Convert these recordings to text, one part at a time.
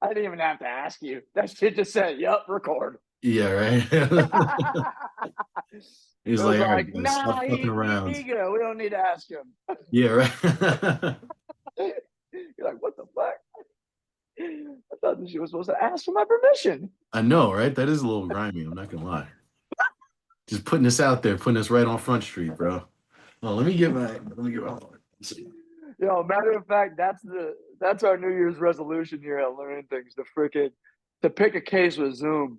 I didn't even have to ask you. That shit just said, "Yup, record." Yeah, right. It He's was like, all right, like, guys, "Nah, stop fucking he around. good. We don't need to ask him." Yeah, right. You're like, "What the fuck?" I thought that she was supposed to ask for my permission. I know, right? That is a little grimy. I'm not gonna lie. Just putting this out there, putting this right on Front Street, bro. Oh, let me get my phone. Matter of fact, that's our New Year's resolution here at Learning Things to pick a case with Zoom.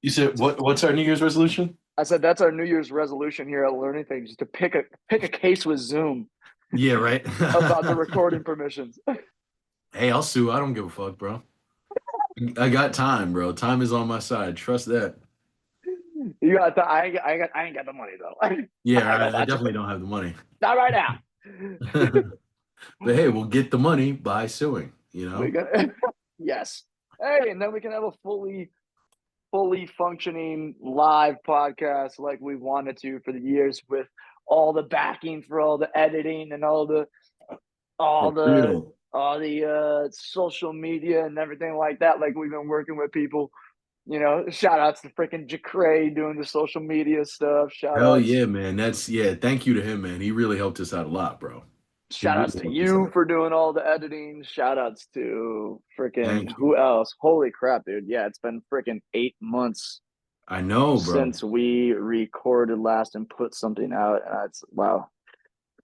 You said what's our New Year's resolution? I said that's our New Year's resolution here at Learning Things to pick a case with Zoom Yeah, right. about the recording permissions. Hey, I'll sue. I don't give a fuck, bro. I got time, bro. Time is on my side. Trust that. You got the I ain't got the money though. Yeah, I ain't gonna I lie to definitely you. don't have the money. Not right now. But hey, we'll get the money by suing, you We know? got yes. Hey, and then we can have a fully functioning live podcast like we wanted to for the years with all the backing for all the editing and all For the real. social media and everything like that. Like we've been working with people, shout outs to freaking Jacray doing the social media stuff. Hell yeah, man. Yeah, thank you to him, man. He really helped us out a lot, bro. He Shout outs really to helped us you out. for doing all the editing. Shout outs to freaking Thank you. who else? Holy crap, dude. Yeah, it's been freaking 8 months I know, bro. since we recorded last and put something out. It's wow.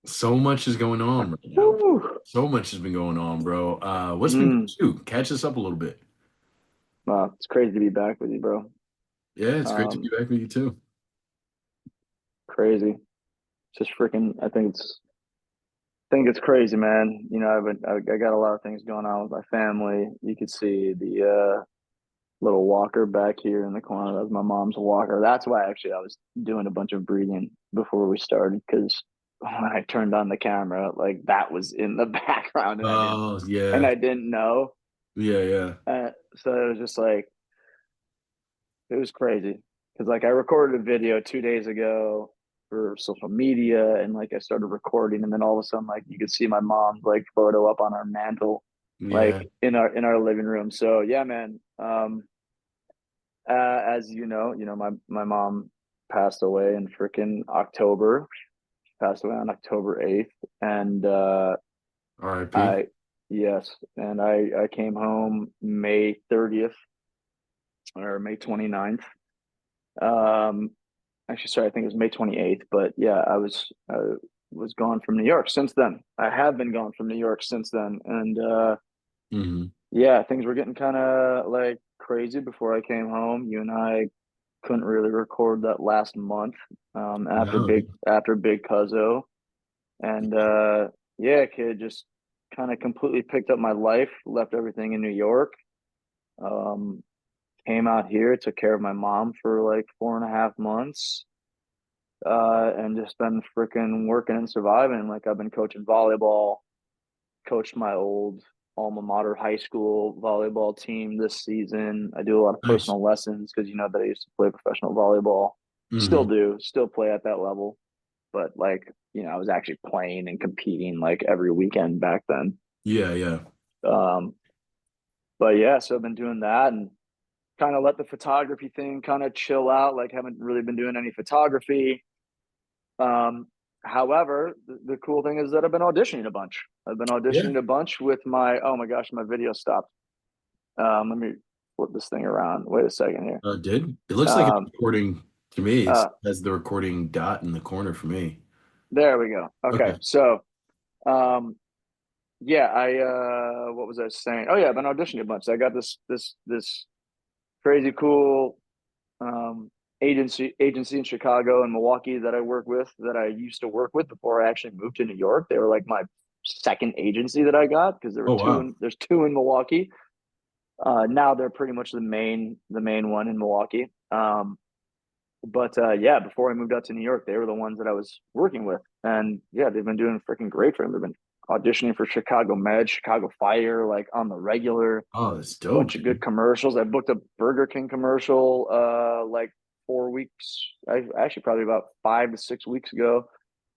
So much is going on right now, bro. Woo. So much has been going on, bro. What's been good Mm. with you? Catch us up a little bit. Wow, it's crazy to be back with you, bro. Yeah, it's great to be Um, back with you too. Crazy. Just freaking. I think it's crazy, man. I got a lot of things going on with my family. You could see the little walker back here in the corner. That's my mom's walker. That's why actually I was doing a bunch of breathing before we started because when I turned on the camera, like that was in the background, and Oh, I yeah. didn't know. Yeah, yeah. So it was just like it was crazy because like I recorded a video 2 days ago for social media, and like I started recording, and then all of a sudden, like you could see my mom's like photo up on our mantle, Yeah. like in our living room. So yeah, man. As my mom passed away in freaking October. Passed away on October 8th, and R.I.P. I yes, and I came home May 30th or May 29th. Um, Actually, sorry, I think it was May 28th. But yeah, I was gone from New York since then. I have been gone from New York since then, and Hmm. yeah, things were getting kind of like crazy before I came home. You and I couldn't really record that last month after No. big Cuzzo, and yeah, kid just kind of completely picked up my life, left everything in New York, um, came out here, took care of my mom for like 4.5 months, and just been freaking working and surviving. Like I've been coaching volleyball, coached my old alma mater high school volleyball team this season. I do a lot of Nice. personal lessons because you know that I used to play professional volleyball. Still Hmm. do, still play at that level. But like, I was actually playing and competing like every weekend back then. Yeah, yeah. Um, but yeah, so I've been doing that and kind of let the photography thing kind of chill out. Like haven't really been doing any photography. Um, However, the cool thing is that I've been auditioning a bunch. I've been Yeah. auditioning a bunch with oh my gosh, my video stopped. Let me flip this thing around. Wait a second here. Did it looks like it's Um, recording to me. It uh, has the recording dot in the corner for me. there we go. Okay. Okay. So, um, yeah, what was I saying? Oh yeah, I've been auditioning a bunch. So I got this crazy cool agency in Chicago and Milwaukee that I work with that I used to work with before I actually moved to New York. They were like my second agency that I got because Oh wow. there's two in Milwaukee. Now they're pretty much the main one in Milwaukee. But yeah, before I moved out to New York, they were the ones that I was working with, and yeah, they've been doing freaking great for them. They've been auditioning for Chicago Med, Chicago Fire, like on the regular. Oh, that's dope, Bunch of good dude. commercials. I booked a Burger King commercial like 4 weeks. I actually probably about 5 to 6 weeks ago.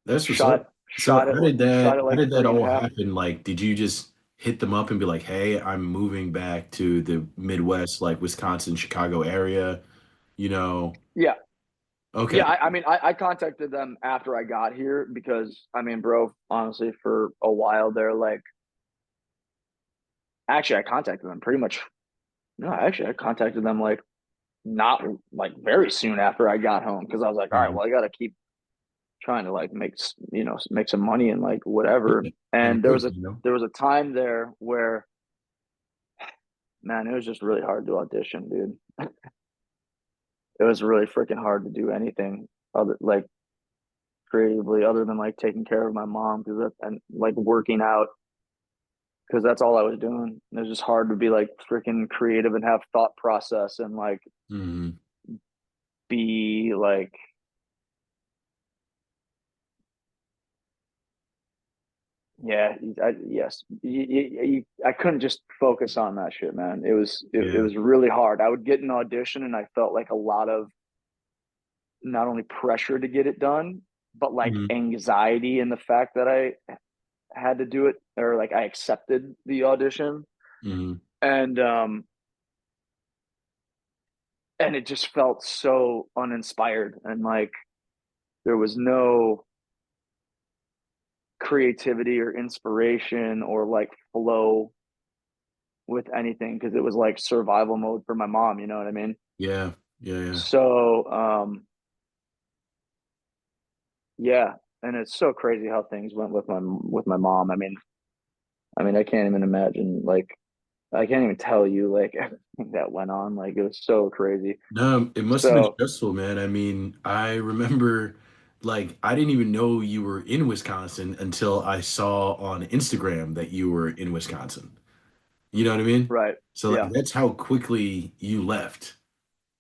That's what's Shot up. So Shot it shot it how like did that three and a all half. happen? Like, did you just hit them up and be like, "Hey, I'm moving back to the Midwest, like Wisconsin, Chicago area," you know? Yeah. Okay. Yeah, I mean, I contacted them after I got here because I mean, bro, honestly, for a while there, like, actually, I contacted them pretty much. No, actually, I contacted them like not like very soon after I got home because I was like, all right, Mhm. well, I got to keep trying to like make some money and like whatever. Yeah. And And live, you know? there was a time there where, man, it was just really hard to audition, dude. It was really freaking hard to do anything other like creatively other than like taking care of my mom because and like working out because that's all I was doing. It was just hard to be like freaking creative and have thought process and like Mhm. be like yeah yes I couldn't just focus on that shit, man. It Yeah. was really hard. I would get an audition and I felt like a lot of not only pressure to get it done but like Mhm. anxiety in the fact that I had to do it or like I accepted the audition Mhm. and and it just felt so uninspired and like there was no creativity or inspiration or like flow with anything because it was like survival mode for my mom, you know what I mean? Yeah. Yeah, yeah. So yeah, and it's so crazy how things went with my mom. I mean I can't even imagine like I can't even tell you like everything that went on. Like it was so crazy. No, it must have been So stressful, man. I mean, I remember like I didn't even know you were in Wisconsin until I saw on Instagram that you were in Wisconsin. You know what I mean? right. So like Yeah. that's how quickly you left.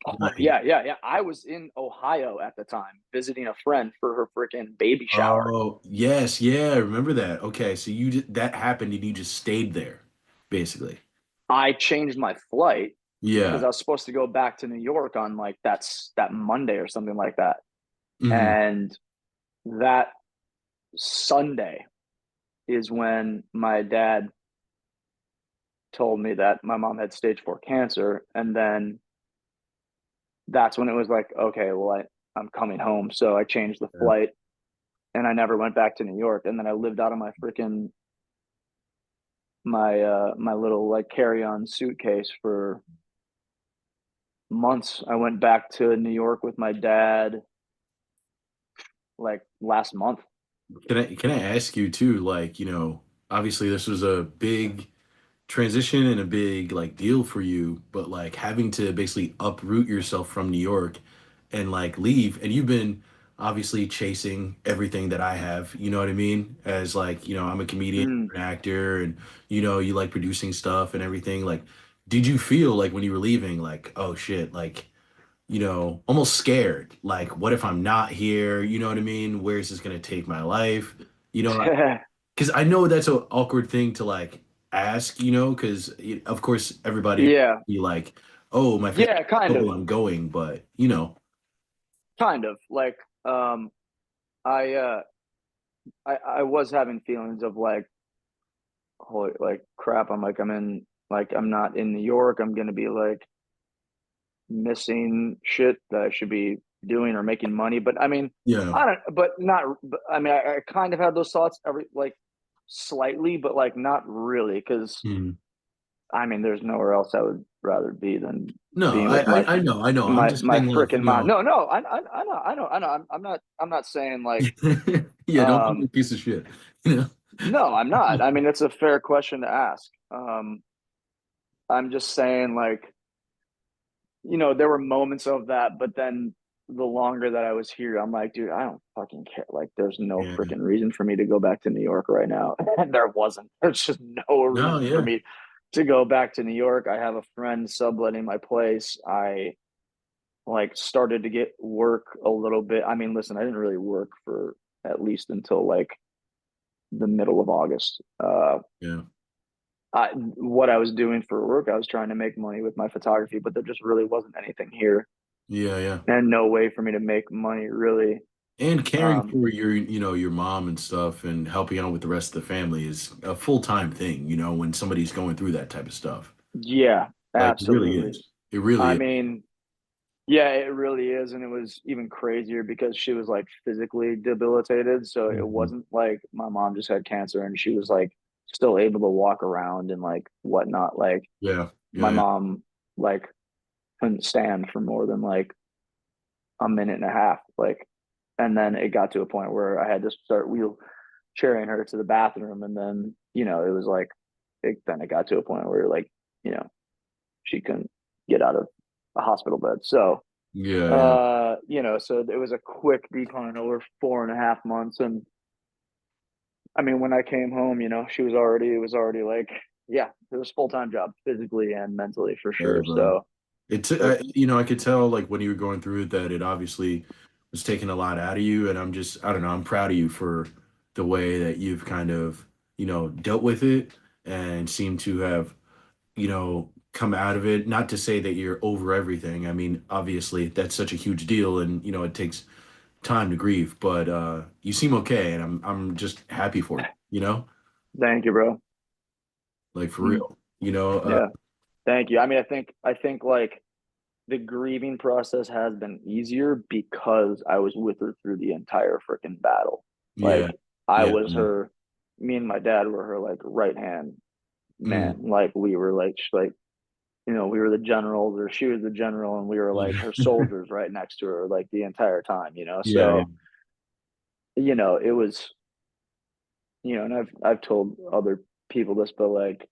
Oh, Like, yeah. I was in Ohio at the time visiting a friend for her freaking baby shower. oh, yes, yeah, I remember that. Okay, so that happened and you just stayed there, basically. I changed my flight because Yeah. I was supposed to go back to New York on like that Monday or something like that. Hmm. And that Sunday is when my dad told me that my mom had stage 4 cancer. And then that's when it was like, okay, well, I'm coming home. So I changed the Yeah. flight and I never went back to New York. And then I lived out of my freaking my little like carry-on suitcase for months. I went back to New York with my dad like last month. Can I ask you too, like, obviously this was a big transition and a big like deal for you, but like having to basically uproot yourself from New York and like leave, and you've been obviously chasing everything that I have, you know what I mean? As like, I'm a comedian, Mm. an actor, and you like producing stuff and everything. Like, did you feel like when you were leaving, like, oh shit, like, almost scared? Like, what if I'm not here? You know what I mean? Where is this gonna take my life? You know, because I know that's an awkward thing to like ask, because of course everybody Yeah. be like, "Oh, my family, Yeah, kind of. oh, I'm going," but Kind of. Like I uh I was having feelings of like holy like crap, I'm not in New York. I'm going to be like missing shit that I should be doing or making money. But I mean, yeah, I don't but not but, I mean I kind of had those thoughts every like slightly but like not really cuz mhm. I mean, there's nowhere else I would rather be than No, being with I know. I'm just my saying, like, freaking mom. No, no, I know. I'm not saying like, yeah, don't be um, a piece of shit, you know. no, I'm not. I mean, it's a fair question to ask. I'm just saying like, there were moments of that, but then the longer that I was here, I'm like, dude, I don't fucking care. Like, there's no Yeah. freaking reason for me to go back to New York right now. And there wasn't. There's just no No, reason for yeah, me to go back to New York. I have a friend subletting my place. I like started to get work a little bit. I mean, listen, I didn't really work for at least until like the middle of August. yeah, What I was doing for work, I was trying to make money with my photography, but there just really wasn't anything here yeah, yeah. and no way for me to make money really And caring Um, for your, your mom and stuff and helping out with the rest of the family is a full-time thing, when somebody's going through that type of stuff. yeah, Like it really absolutely. is. It really I is. mean, yeah, it really is. And it was even crazier because she was like physically debilitated. So it Mhm. wasn't like my mom just had cancer and she was like still able to walk around and like whatnot. Like Yeah. my Yeah. mom like couldn't stand for more than like a minute and a half. Like, and then it got to a point where I had to start wheelchairing her to the bathroom. And then, it was like, then it got to a point where like, you know, she couldn't get out of a hospital bed. So, Yeah. Yeah. so it was a quick decline over 4.5 months. And I mean, when I came home, it was already like, yeah, it was full time job physically and mentally for Yeah, sure. bro. So It's it, I could tell like when you were going through it that it obviously was taking a lot out of you, and I don't know, I'm proud of you for the way that you've kind of, dealt with it and seem to have, come out of it. Not to say that you're over everything. I mean, obviously that's such a huge deal and, it takes time to grieve, but you seem okay and I'm just happy for you, thank you, bro. like for Mm, real. yeah, thank you. I mean, I think like the grieving process has been easier because I was with her through the entire freaking battle. Yeah. Like I Yeah. was Yeah. her, me and my dad were her like right hand Mm. man. Like we were like we were the generals or she was the general and we were like Yeah. her soldiers right next to her like the entire time. Yeah. Yeah. So, it was, and I've told other people this, but like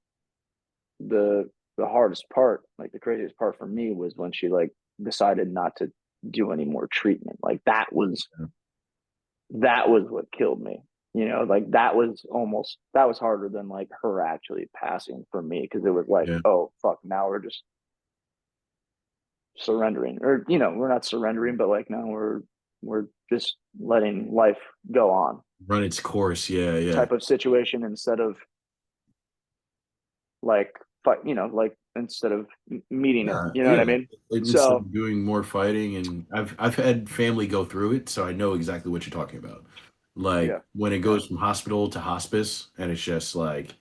the the hardest part, like the craziest part for me was when she like decided not to do any more treatment. Like that was what killed me. Like that was harder than like her actually passing for me because it was like, Yeah. oh fuck, now we're just surrendering, or we're not surrendering, but like now we're just letting life go on Run its course. Yeah. Yeah. type of situation instead of like fight, like instead of meeting it. You know what I Yeah. mean? Instead So of doing more fighting, and I've had family go through it, so I know exactly what you're talking about. Like yeah, when it yeah, goes from hospital to hospice, and it's just like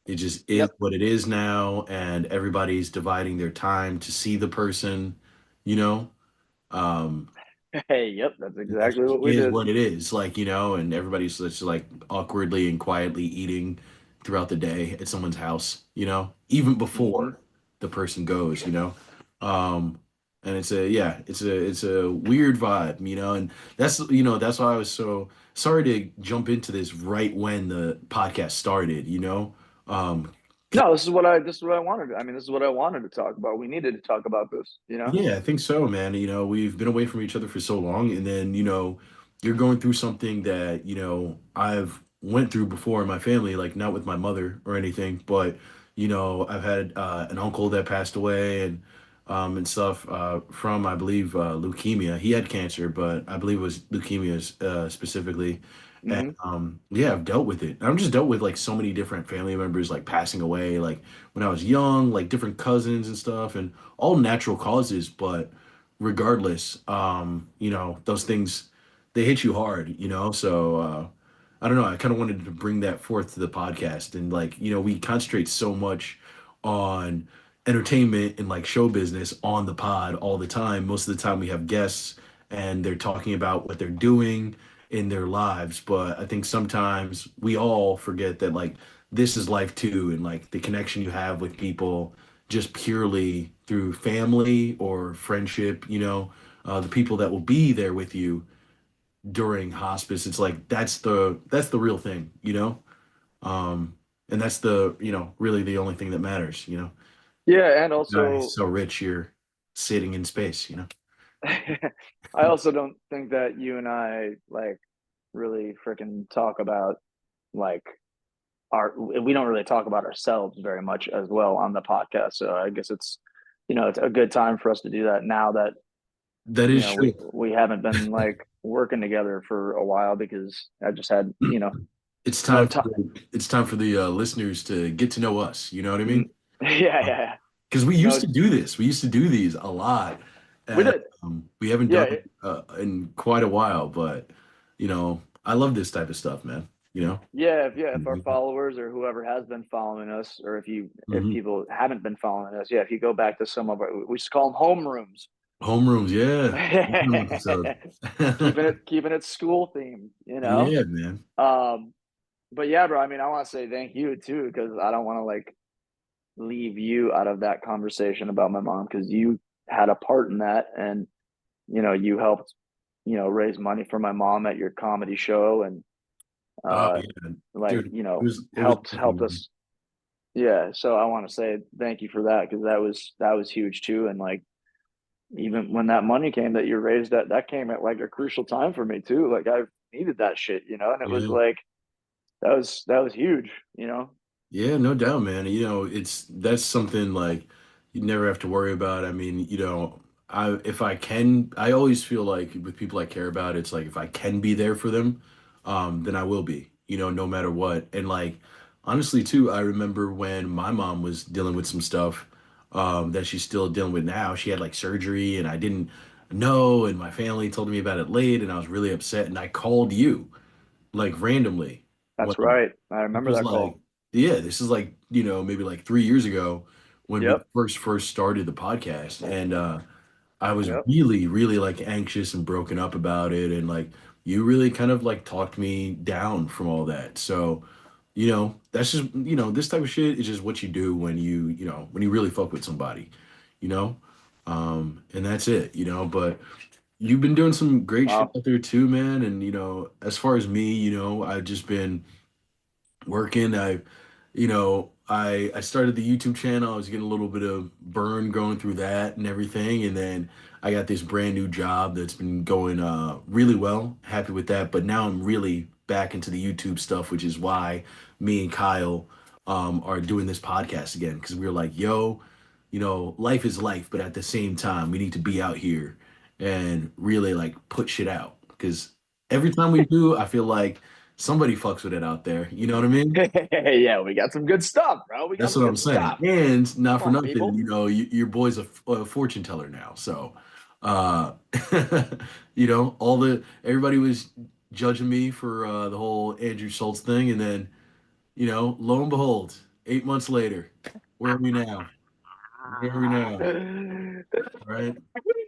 it just is yep. what it is now, and everybody's dividing their time to see the person, you know. Um, Hey, yep, that's it exactly what we is did. what it is, like, and everybody's just like awkwardly and quietly eating throughout the day at someone's house, even Hmm. before the person goes, Um, and it's a weird vibe, and that's why I was so sorry to jump into this right when the podcast started, Um, No, this is what I wanted. I mean, this is what I wanted to talk about. We needed to talk about this. Yeah, I think so, man. We've been away from each other for so long, and then, you're going through something that, I've went through before in my family, like not with my mother or anything, but, I've had an uncle that passed away and stuff from, I believe, leukemia. He had cancer, but I believe it was leukemia specifically. And Hmm. yeah, I've dealt with it. I've just dealt with like so many different family members like passing away, like when I was young, like different cousins and stuff. And all natural causes, but regardless, those things they hit you hard, So I don't know. I kind of wanted to bring that forth to the podcast, and like, we concentrate so much on entertainment and like show business on the pod all the time. Most of the time, we have guests and they're talking about what they're doing in their lives, but I think sometimes we all forget that like this is life too, and like the connection you have with people just purely through family or friendship, the people that will be there with you during hospice. It's like that's the real thing, Um, and that's the, really the only thing that matters, Yeah, and Guys, also, so rich you're sitting in space. I also don't think that you and I like really freaking talk about like we don't really talk about ourselves very much as well on the podcast. So I guess it's a good time for us to do that now that That is we true. we haven't been like working together for a while because I just had It's no time for time. the listeners to get to know us. You know what I Yeah, mean? yeah, yeah. Because we used No, to do this. We used to do these a lot. we And did. We haven't yeah, done it in quite a while, but I love this type of stuff, man. You know? yeah. If our followers or whoever has been following us, or if Hmm. people haven't been following us, yeah, if you go back to some of our, we just call them homerooms. Homerooms, yeah. Homeroom episode. Keeping it school themed, Yeah, man. Um, but yeah, bro. I mean, I want to say thank you too, because I don't want to like leave you out of that conversation about my mom, because you had a part in that, and you helped raise money for my mom at your comedy show, and Oh uh yeah, like dude. It was helped awesome. us. Yeah, so I want to say thank you for that, because that was huge too. And like, even when that money came that you raised, that came at like a crucial time for me too. Like, I needed that shit, and it was Yeah. like that was huge. Yeah, no doubt, man. That's something like you never have to worry about. I mean, I always feel like with people I care about, it's like if I can be there for them, then I will be, no matter what. And like honestly too, I remember when my mom was dealing with some stuff that she's still dealing with now. She had like surgery and I didn't know, and my family told me about it late, and I was really upset, and I called you like randomly. That's right. I This remember was that like, call. yeah, this is like, maybe like 3 years ago when we Yep. first started the podcast. And I was Yep. really, really like anxious and broken up about it. And like you really kind of like talked me down from all that. So, that's just, this type of shit is just what you do when when you really fuck with somebody, you know? And that's it, but you've been doing some great shit Wow. out there too, man. And as far as me, I've just been working. I started the YouTube channel. I was getting a little bit of burn going through that and everything, and then I got this brand new job that's been going really well. Happy with that, but now I'm really back into the YouTube stuff, which is why me and Kyle are doing this podcast again, because we were like, yo, life is life, but at the same time, we need to be out here and really like put shit out, because every time we do, I feel like somebody fucks with it out there. You know what I mean? Yeah, we got some good stuff, bro. We got That's some what I'm good saying. stuff. And not Come for on, nothing, people. your boy's a fortune teller now. So, uh, all everybody was judging me for the whole Andrew Schultz thing, and then, lo and behold, 8 months later, where are we now? Where are we now? Right?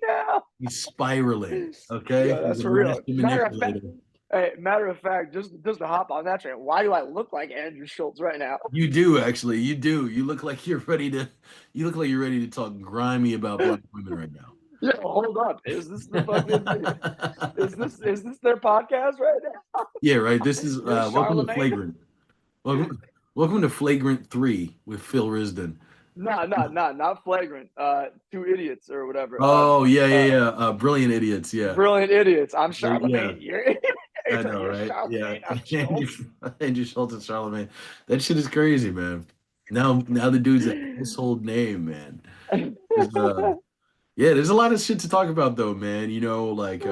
Now. He's spiraling. Okay, Yeah, he's that's a for real. master Matter of fact, manipulator. hey, matter of fact, just to hop on that train, why do I look like Andrew Schultz right now? You do actually. You do. You look like you're ready to. You look like you're ready to talk grimy about black women right now. Yeah, hold up. Is this the fucking? Is this their podcast right now? Yeah, right. This is Yo, welcome to Charlemagne. Flagrant. Welcome to Flagrant 3 with Phil Risden. Not flagrant. Two idiots or whatever. Oh yeah, yeah, yeah. Brilliant idiots. Yeah, Brilliant idiots. I'm Yeah. Charlemagne. You're, I know, you're right? Yeah, Charlemagne. I'm Andrew, Schultz. Andrew Schultz and Charlemagne. That shit is crazy, man. Now the dude's a household name, man. 'Cause, yeah, there's a lot of shit to talk about though, man. Like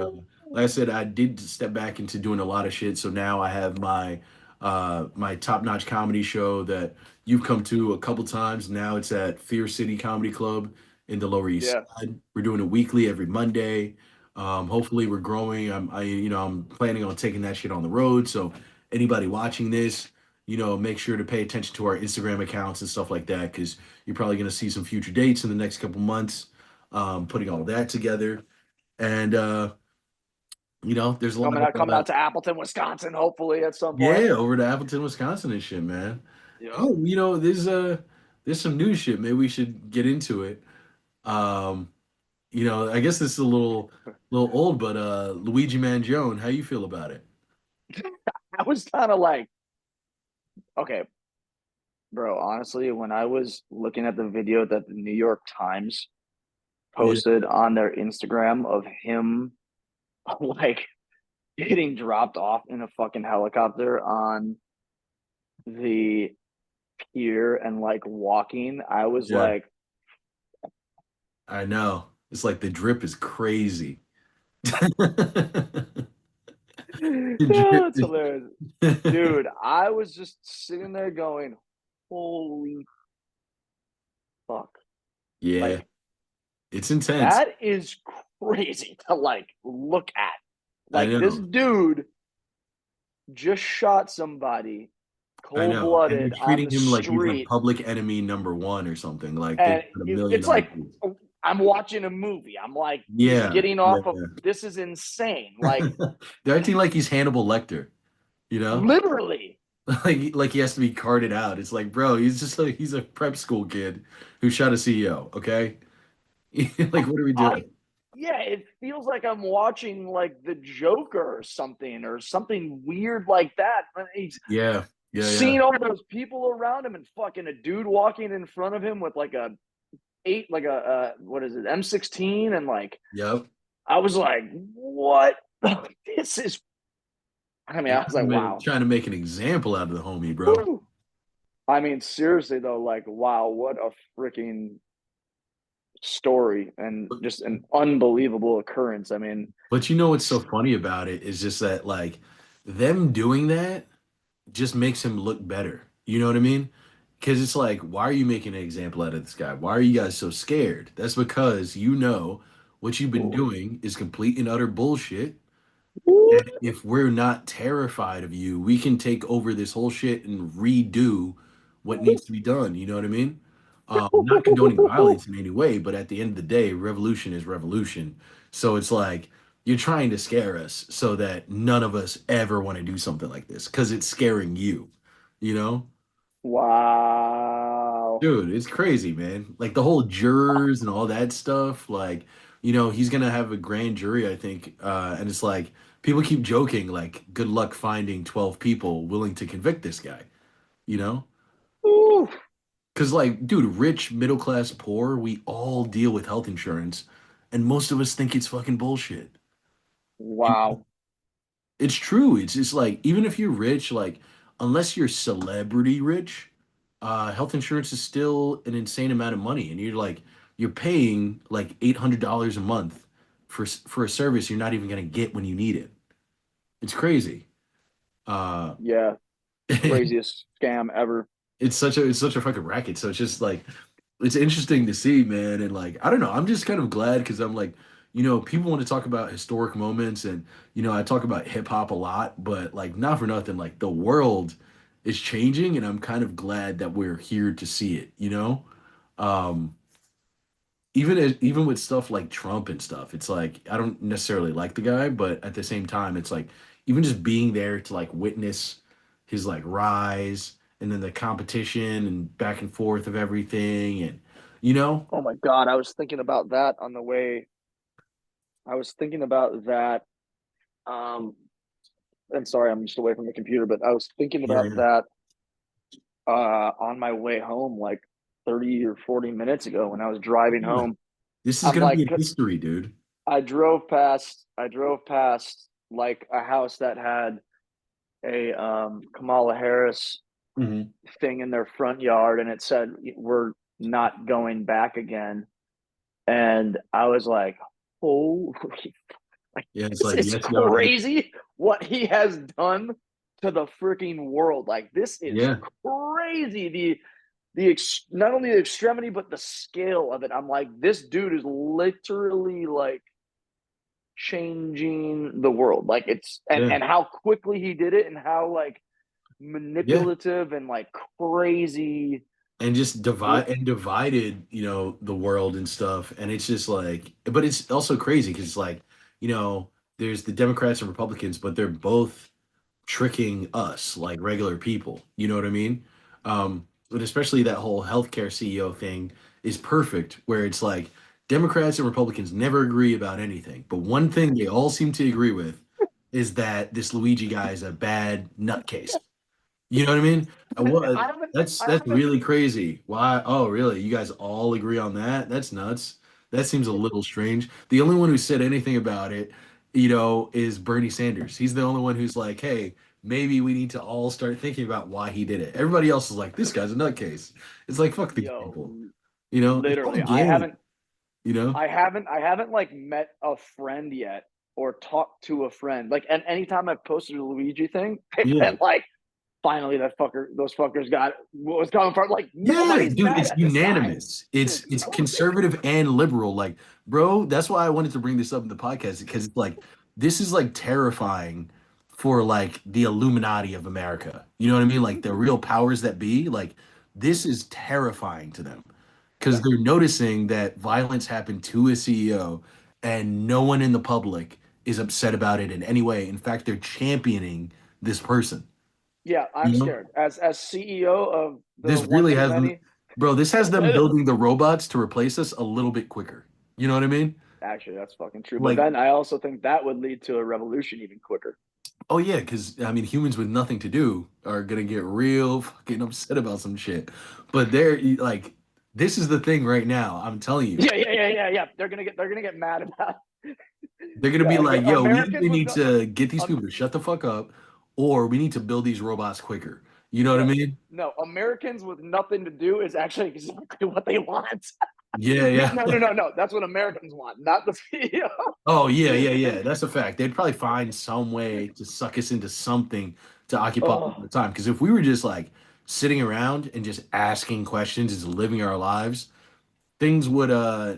I said, I did step back into doing a lot of shit. So now I have my top-notch comedy show that you've come to a couple times. Now it's at Fear City Comedy Club in the Lower East Yeah. Side. We're doing it weekly every Monday. Hopefully we're growing. I'm planning on taking that shit on the road. So anybody watching this, make sure to pay attention to our Instagram accounts and stuff like that, because you're probably gonna see some future dates in the next couple months, putting all that together. And there's a lot of Coming out to Appleton, Wisconsin, hopefully at some point. yeah, over to Appleton, Wisconsin and shit, man. Yep. Oh, there's some new shit. Maybe we should get into it. Um, I guess this is a little old, but Luigi Mangione, how you feel about it? I was kind of like, okay, bro, honestly, when I was looking at the video that the New York Times Yeah, posted on their Instagram of him like getting dropped off in a fucking helicopter on the pier and like walking, I was yeah, like, I know. It's like the drip is crazy. The no, drip it's hilarious. Dude, I was just sitting there going, holy fuck. Yeah, Like, it's intense. that is crazy to like look at. I Like this know. dude just shot somebody I cold know. And blooded they're on treating the him like he's like street, public enemy number one or something. Like they've and got a million it's other like dudes. I'm watching a movie. I'm like, he's Yeah. getting Yeah. off of this is insane. Like They're acting like he's Hannibal Lecter, you know? literally. Like he has to be carted out. It's like, bro, he's just like he's a prep school kid who shot a CEO, okay? Like what are we I doing? Yeah, it feels like I'm watching like the Joker or something weird like that. He's Yeah. Yeah, yeah. seeing all those people around him and fucking a dude walking in front of him with like a eight, like a what is it, M16, and like Yep. I was like, what? This is. I mean, They're I was like, wow. trying to make an example out of the homie, bro. Woo! I mean, seriously though, like, wow, what a freaking story and just an unbelievable occurrence. I mean, But you know what's so funny about it is just that like them doing that just makes him look better. You know what I mean? Because it's like, why are you making an example out of this guy? Why are you guys so scared? That's because you know what you've been doing is complete and utter bullshit. And if we're not terrified of you, we can take over this whole shit and redo what needs to be done. You know what I mean? Not condoning violence in any way, but at the end of the day, revolution is revolution. So it's like you're trying to scare us so that none of us ever want to do something like this because it's scaring you, you know? wow. Dude, it's crazy, man. Like the whole jurors and all that stuff. Like, he's gonna have a grand jury, I think. And it's like people keep joking, like, good luck finding 12 people willing to convict this guy, you know? Ooh, Because, like, dude, rich, middle class, poor, we all deal with health insurance, and most of us think it's fucking bullshit. You know? wow. It's true. It's just like, even if you're rich, like, unless you're celebrity rich, health insurance is still an insane amount of money. And you're paying like $800 a month for a service you're not even gonna get when you need it. It's crazy. Uh, Yeah, craziest scam ever. it's such a fucking racket. So it's just like it's interesting to see, man. And like I don't know, I'm just kind of glad because I'm like, people want to talk about historic moments, and I talk about hip hop a lot, but like not for nothing, like the world is changing, and I'm kind of glad that we're here to see it. Um, even with stuff like Trump and stuff, it's like I don't necessarily like the guy, but at the same time, it's like even just being there to like witness his like rise and then the competition and back and forth of everything and you know, Oh my God, I was thinking about that on the way. I was thinking about that. Um, and sorry, I'm just away from the computer, but I was thinking yeah, about yeah, that on my way home, like 30 or 40 minutes ago when I was driving yeah. home. This is I'm gonna be like, in history, dude. I drove past like a house that had a Kamala Harris Hmm. thing in their front yard, and it said, "We're not going back again." And I was like, "Holy, like Yeah, it's this like is yes, y'all. crazy! What he has done to the freaking world! Like this is Yeah, crazy." Not only the extremity but the scale of it. I'm like, this dude is literally like changing the world. Like it's yeah, and how quickly he did it and how like yeah. manipulative and like crazy. And just divided, the world and stuff. And it's just like, but it's also crazy because it's like, you know, there's the Democrats and Republicans, but they're both tricking us like regular people. You know what I mean? But especially that whole healthcare CEO thing is perfect, where it's like Democrats and Republicans never agree about anything, but one thing they all seem to agree with is that this Luigi guy is a bad nutcase. You know what I mean? I What? haven't I That's haven't really crazy. Why? Oh, really? You guys all agree on that? That's nuts. That seems a little strange. The only one who said anything about it, is Bernie Sanders. He's the only one who's like, "Hey, maybe we need to all start thinking about why he did it." Everybody else is like, "This guy's a nutcase." It's like, fuck these yo people. It's all a literally game. You know? I haven't like met a friend yet or talked to a friend. Like and anytime I've posted a Luigi thing, they've Yeah. been like, finally those fuckers got what was coming from. Like Yeah, nobody's dude, mad it's at this guy. unanimous. It's Nobody. conservative and liberal. Like, bro, that's why I wanted to bring this up in the podcast because it's like this is like terrifying for like the Illuminati of America. You know what I mean? Like the real powers that be. Like this is terrifying to them because Yeah, they're noticing that violence happened to a CEO and no one in the public is upset about it in any way. In fact, they're championing this person. yeah. I'm You know? scared as CEO of the This one really too has them, many. bro. This has them building the robots to replace us a little bit quicker. You know what I mean? Actually, that's fucking true. But Like, then I also think that would lead to a revolution even quicker. oh yeah, because I mean, humans with nothing to do are gonna get real fucking upset about some shit. But they're like, this is the thing right now. I'm telling you, Yeah. They're gonna get mad about. they're gonna be Yeah, like, yo, we Americans either with need no, to get these um, people to shut the fuck up, or we need to build these robots quicker. You know what I no, mean? no. Americans with nothing to do is actually exactly what they want. Yeah, No, yeah. no, no, no, no. That's what Americans want, not the CEO. Oh yeah, yeah, yeah. That's a fact. They'd probably find some way to suck us into something to occupy Oh, the time. Because if we were just like sitting around and just asking questions, just living our lives, things would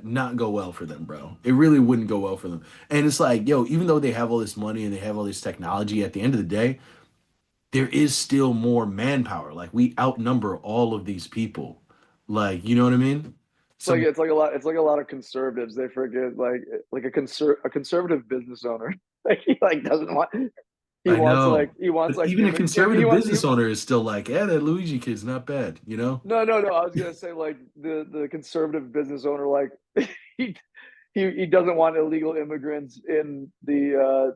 not go well for them, bro. It really wouldn't go well for them. And it's like, yo, even though they have all this money and they have all this technology, at the end of the day, there is still more manpower. Like we outnumber all of these people. Like, you know what I mean? So it's like a lot. It's like a lot of conservatives. They forget like a conservative business owner. Like he like doesn't want. I know. He wants But like even a he conservative wants business owner is still like, yeah, that Luigi kid's not bad, you know? no. I was gonna say like the conservative business owner like he he doesn't want illegal immigrants in the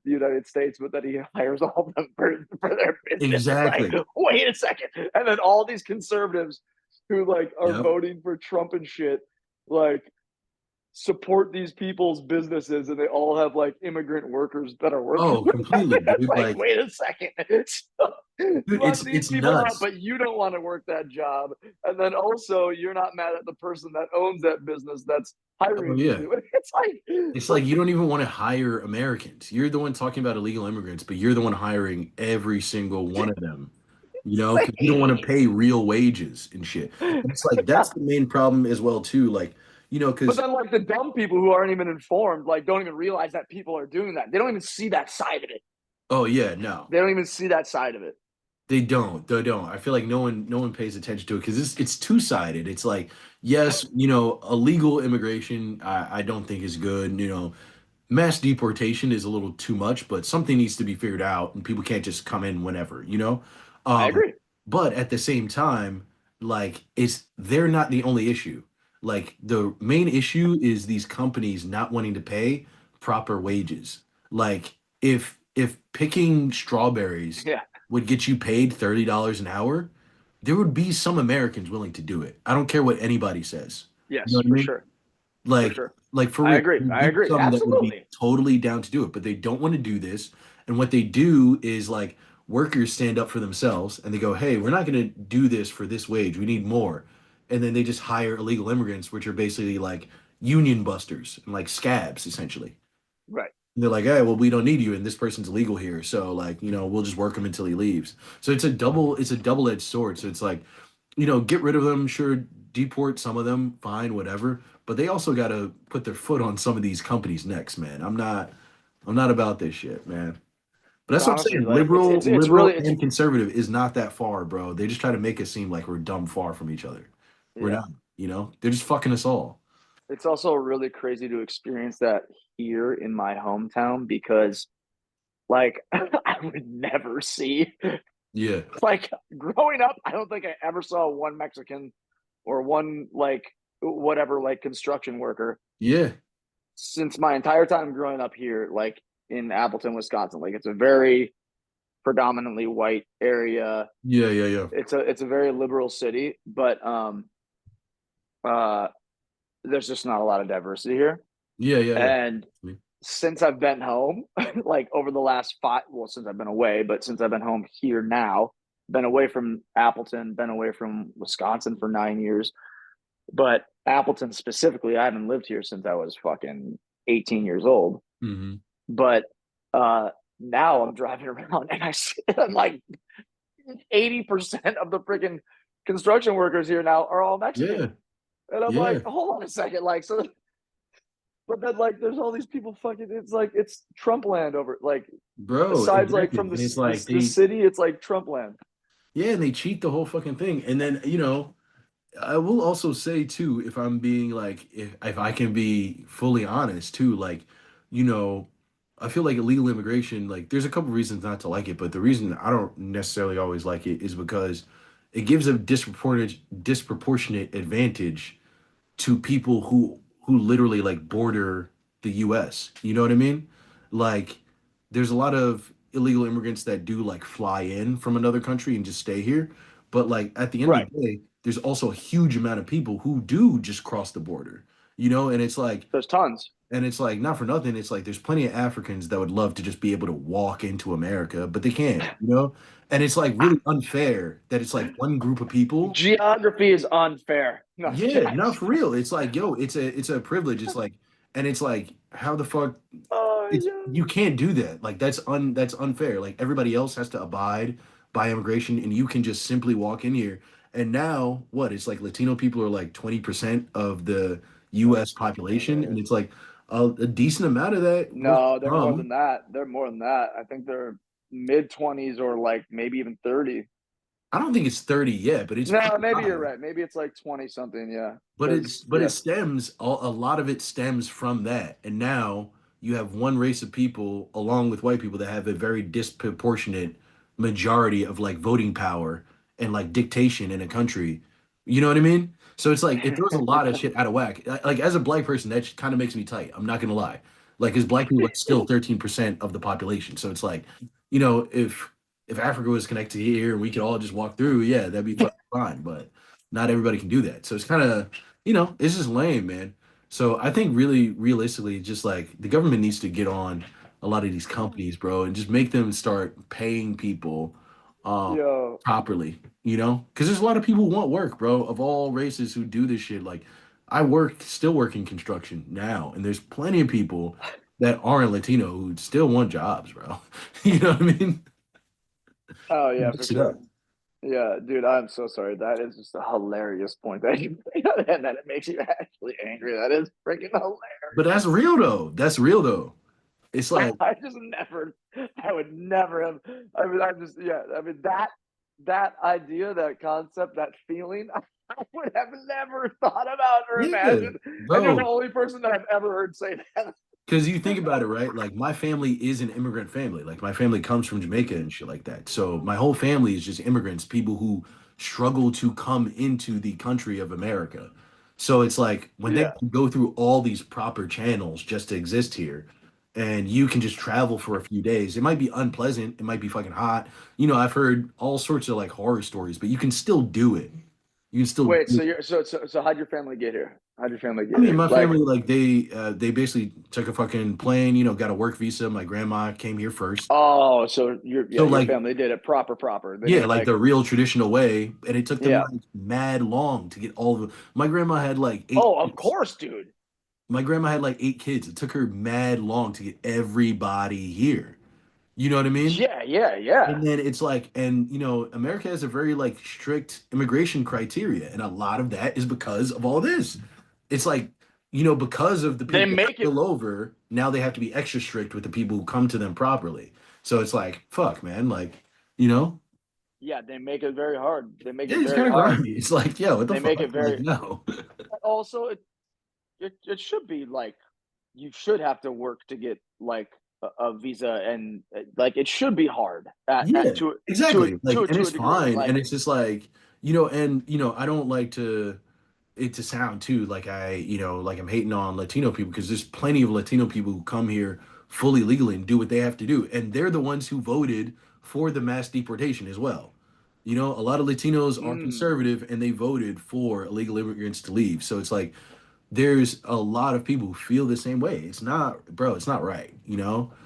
United States, but that he hires all of them for their business. It's like, Exactly. wait a second, and then all these conservatives who like are Yep. voting for Trump and shit, like support these people's businesses, and they all have like immigrant workers that are working Oh, with them. completely, It's dude. like, Like, wait a second, so, dude, let these it's people out, nuts. but you don't want to work that job, and then also you're not mad at the person that owns that business that's Oh hiring yeah. you. It's It's like like you don't even want to hire Americans. You're the one talking about illegal immigrants, but you're the one hiring every single one of them, you know, because you don't want to pay real wages and shit. And it's like that's the main problem as well, too. Like, you know, but because then like the dumb people who aren't even informed, like don't even realize that people are doing that. They don't even see that side of it. oh yeah, no. They don't even see that side of it. They don't. They don't. I feel like no one pays attention to it because it's two-sided. It's like, yes, you know, illegal immigration I don't think is good. You know, mass deportation is a little too much, but something needs to be figured out, and people can't just come in whenever, you know? I Um, agree. but at the same time, like it's they're not the only issue. Like the main issue is these companies not wanting to pay proper wages. Like if picking strawberries Yeah. would get you paid $30 an hour, there would be some Americans willing to do it. I don't care what anybody says. You know Yes, what I for mean? sure. For Like, sure. like for I real, agree. there'd I be agree. some that would be Absolutely. totally down to do it, but they don't want to do this. And what they do is like workers stand up for themselves and they go, "Hey, we're not going to do this for this wage. We need more." And then they just hire illegal immigrants, which are basically like union busters and like scabs, essentially. Right. And they're like, "Hey, well, we don't need you, and this person's illegal here, so like, you know, we'll just work him until he leaves." So it's a double-edged sword. So it's like, you know, get rid of them, sure, deport some of them, fine, whatever. But they also got to put their foot on some of these companies' necks, man. I'm not about this shit, man. But But that's what I'm honestly, saying. like it's Liberal really it's and conservative is not that far, bro. They just try to make us seem like we're dumb far from each other. We're yeah. not, you know? They're just fucking us all. It's also really crazy to experience that here in my hometown because like I would never see Yeah. like growing up, I don't think I ever saw one Mexican or one like whatever like construction worker Yeah. since my entire time growing up here, like in Appleton, Wisconsin. Like it's a very predominantly white area. Yeah, yeah, yeah. It's a very liberal city, but uh there's just not a lot of diversity here. Yeah, yeah, yeah. And since I've been home, like over the last well, since I've been away, but since I've been home here now, been away from Appleton, been away from Wisconsin for 9 years. But Appleton specifically, I haven't lived here since I was fucking 18 years old. Hmm. But now I'm driving around and I'm like, 80% of the freaking construction workers here now are all Mexican. Yeah, And I'm yeah, like, hold on a second, like so. But then like, there's all these people fucking. It's like it's Trump land over like bro, aside like exactly. from And it's like the they, city, it's like Trump land. yeah, and they cheat the whole fucking thing. And then, I will also say too, if I'm being like, if I can be fully honest too, like, you know, I feel like illegal immigration, like, there's a couple reasons not to like it, but the reason I don't necessarily always like it is because it gives a disproportionate advantage to people who literally like border the US. You know what I mean? Like there's a lot of illegal immigrants that do like fly in from another country and just stay here, but like at the end of Right. the day, there's also a huge amount of people who do just cross the border. And There's tons. it's like not for nothing, it's like there's plenty of Africans that would love to just be able to walk into America, but they can't. And it's like really unfair that it's like one group of people. Geography is unfair. No, Yeah, not for real. It's like, yo, it's a privilege. It's like, and it's like, how the fuck oh it's yeah. you can't do that. Like that's unfair. Like everybody else has to abide by immigration and you can just simply walk in here. And now what? It's like Latino people are like 20% of the That's US fucking population, and hilarious. it's like a decent amount of that was No, they're more than from. that. They're more than that. I think they're mid 20s or like maybe even 30. I don't think it's 30 yet, but it's No, pretty maybe you're high. right. Maybe it's like 20 something. Yeah. But Because, it yeah. stems a lot of it stems from that. And now you have one race of people along with white people that have a very disproportionate majority of like voting power and like dictation in a country. You know what I mean? So it's like it throws a lot of shit out of whack. Like as a black person, that kind of makes me tight. I'm not gonna lie. Like, because black people are still 13% of the population. So it's like, if Africa was connected here and we could all just walk through, yeah, that'd be fine. But not everybody can do that. So it's kind of it's just lame, man. So I think really realistically, just like the government needs to get on a lot of these companies, bro, and just make them start paying people um Yo, properly. Because there's a lot of people who want work, bro, of all races who do this shit. Like still work in construction now, and there's plenty of people that aren't Latino who still want jobs, bro. You know what I mean? oh yeah, for Mix it up. sure. Yeah, dude, I'm so sorry. That is just a hilarious point that you made, and that it makes you actually angry. That is freaking But hilarious. that's real though. That's real though. It's like, I just never, I would never have. I mean, I just, yeah. I mean that idea, that concept, that feeling, I would have never thought about or yeah, imagined. And you're the bro. only person that I've ever heard say that. Because you think about it, right? Like my family is an immigrant family. Like my family comes from Jamaica and shit like that. So my whole family is just immigrants, people who struggle to come into the country of America. So it's like when they Yeah, go through all these proper channels just to exist here, and you can just travel for a few days. It might be unpleasant, it might be fucking hot. I've heard all sorts of like horror stories, but you can still do it. You can still wait. do So it. you're so how'd your family get here? How'd your family I get mean, here? my Like, family, like they basically took a fucking plane, got a work visa. My grandma came here first. oh, so So your like, family did it proper. They yeah, didn't like like, the real traditional way. And it took them yeah. like mad long to get all of my grandma had like eight Oh, of kids. course, dude. My grandma had like 8 kids. It took her mad long to get everybody here. You know what I mean? Yeah. And then it's like, and America has a very like strict immigration criteria, and a lot of that is because of all this. It's like, because of the They people that make it. spill over, now they have to be extra strict with the people who come to them properly. So it's like, fuck, man, like, you know, Yeah, they make it very hard. They make yeah, it it's very kind of hard. grimy. It's like, yeah, what the They make fuck? it Like, very. no. Also, it should be like you should have to work to get like a visa, and like it should be hard Yeah, at exactly. Like, and to it's a degree. fine. And Like, it's just like, and I don't like it to sound too like like I'm hating on Latino people because there's plenty of Latino people who come here fully legally and do what they have to do. And they're the ones who voted for the mass deportation as well. A lot of Latinos are mm, conservative and they voted for illegal immigrants to leave. So it's like there's a lot of people who feel the same way. It's not, bro, it's not right.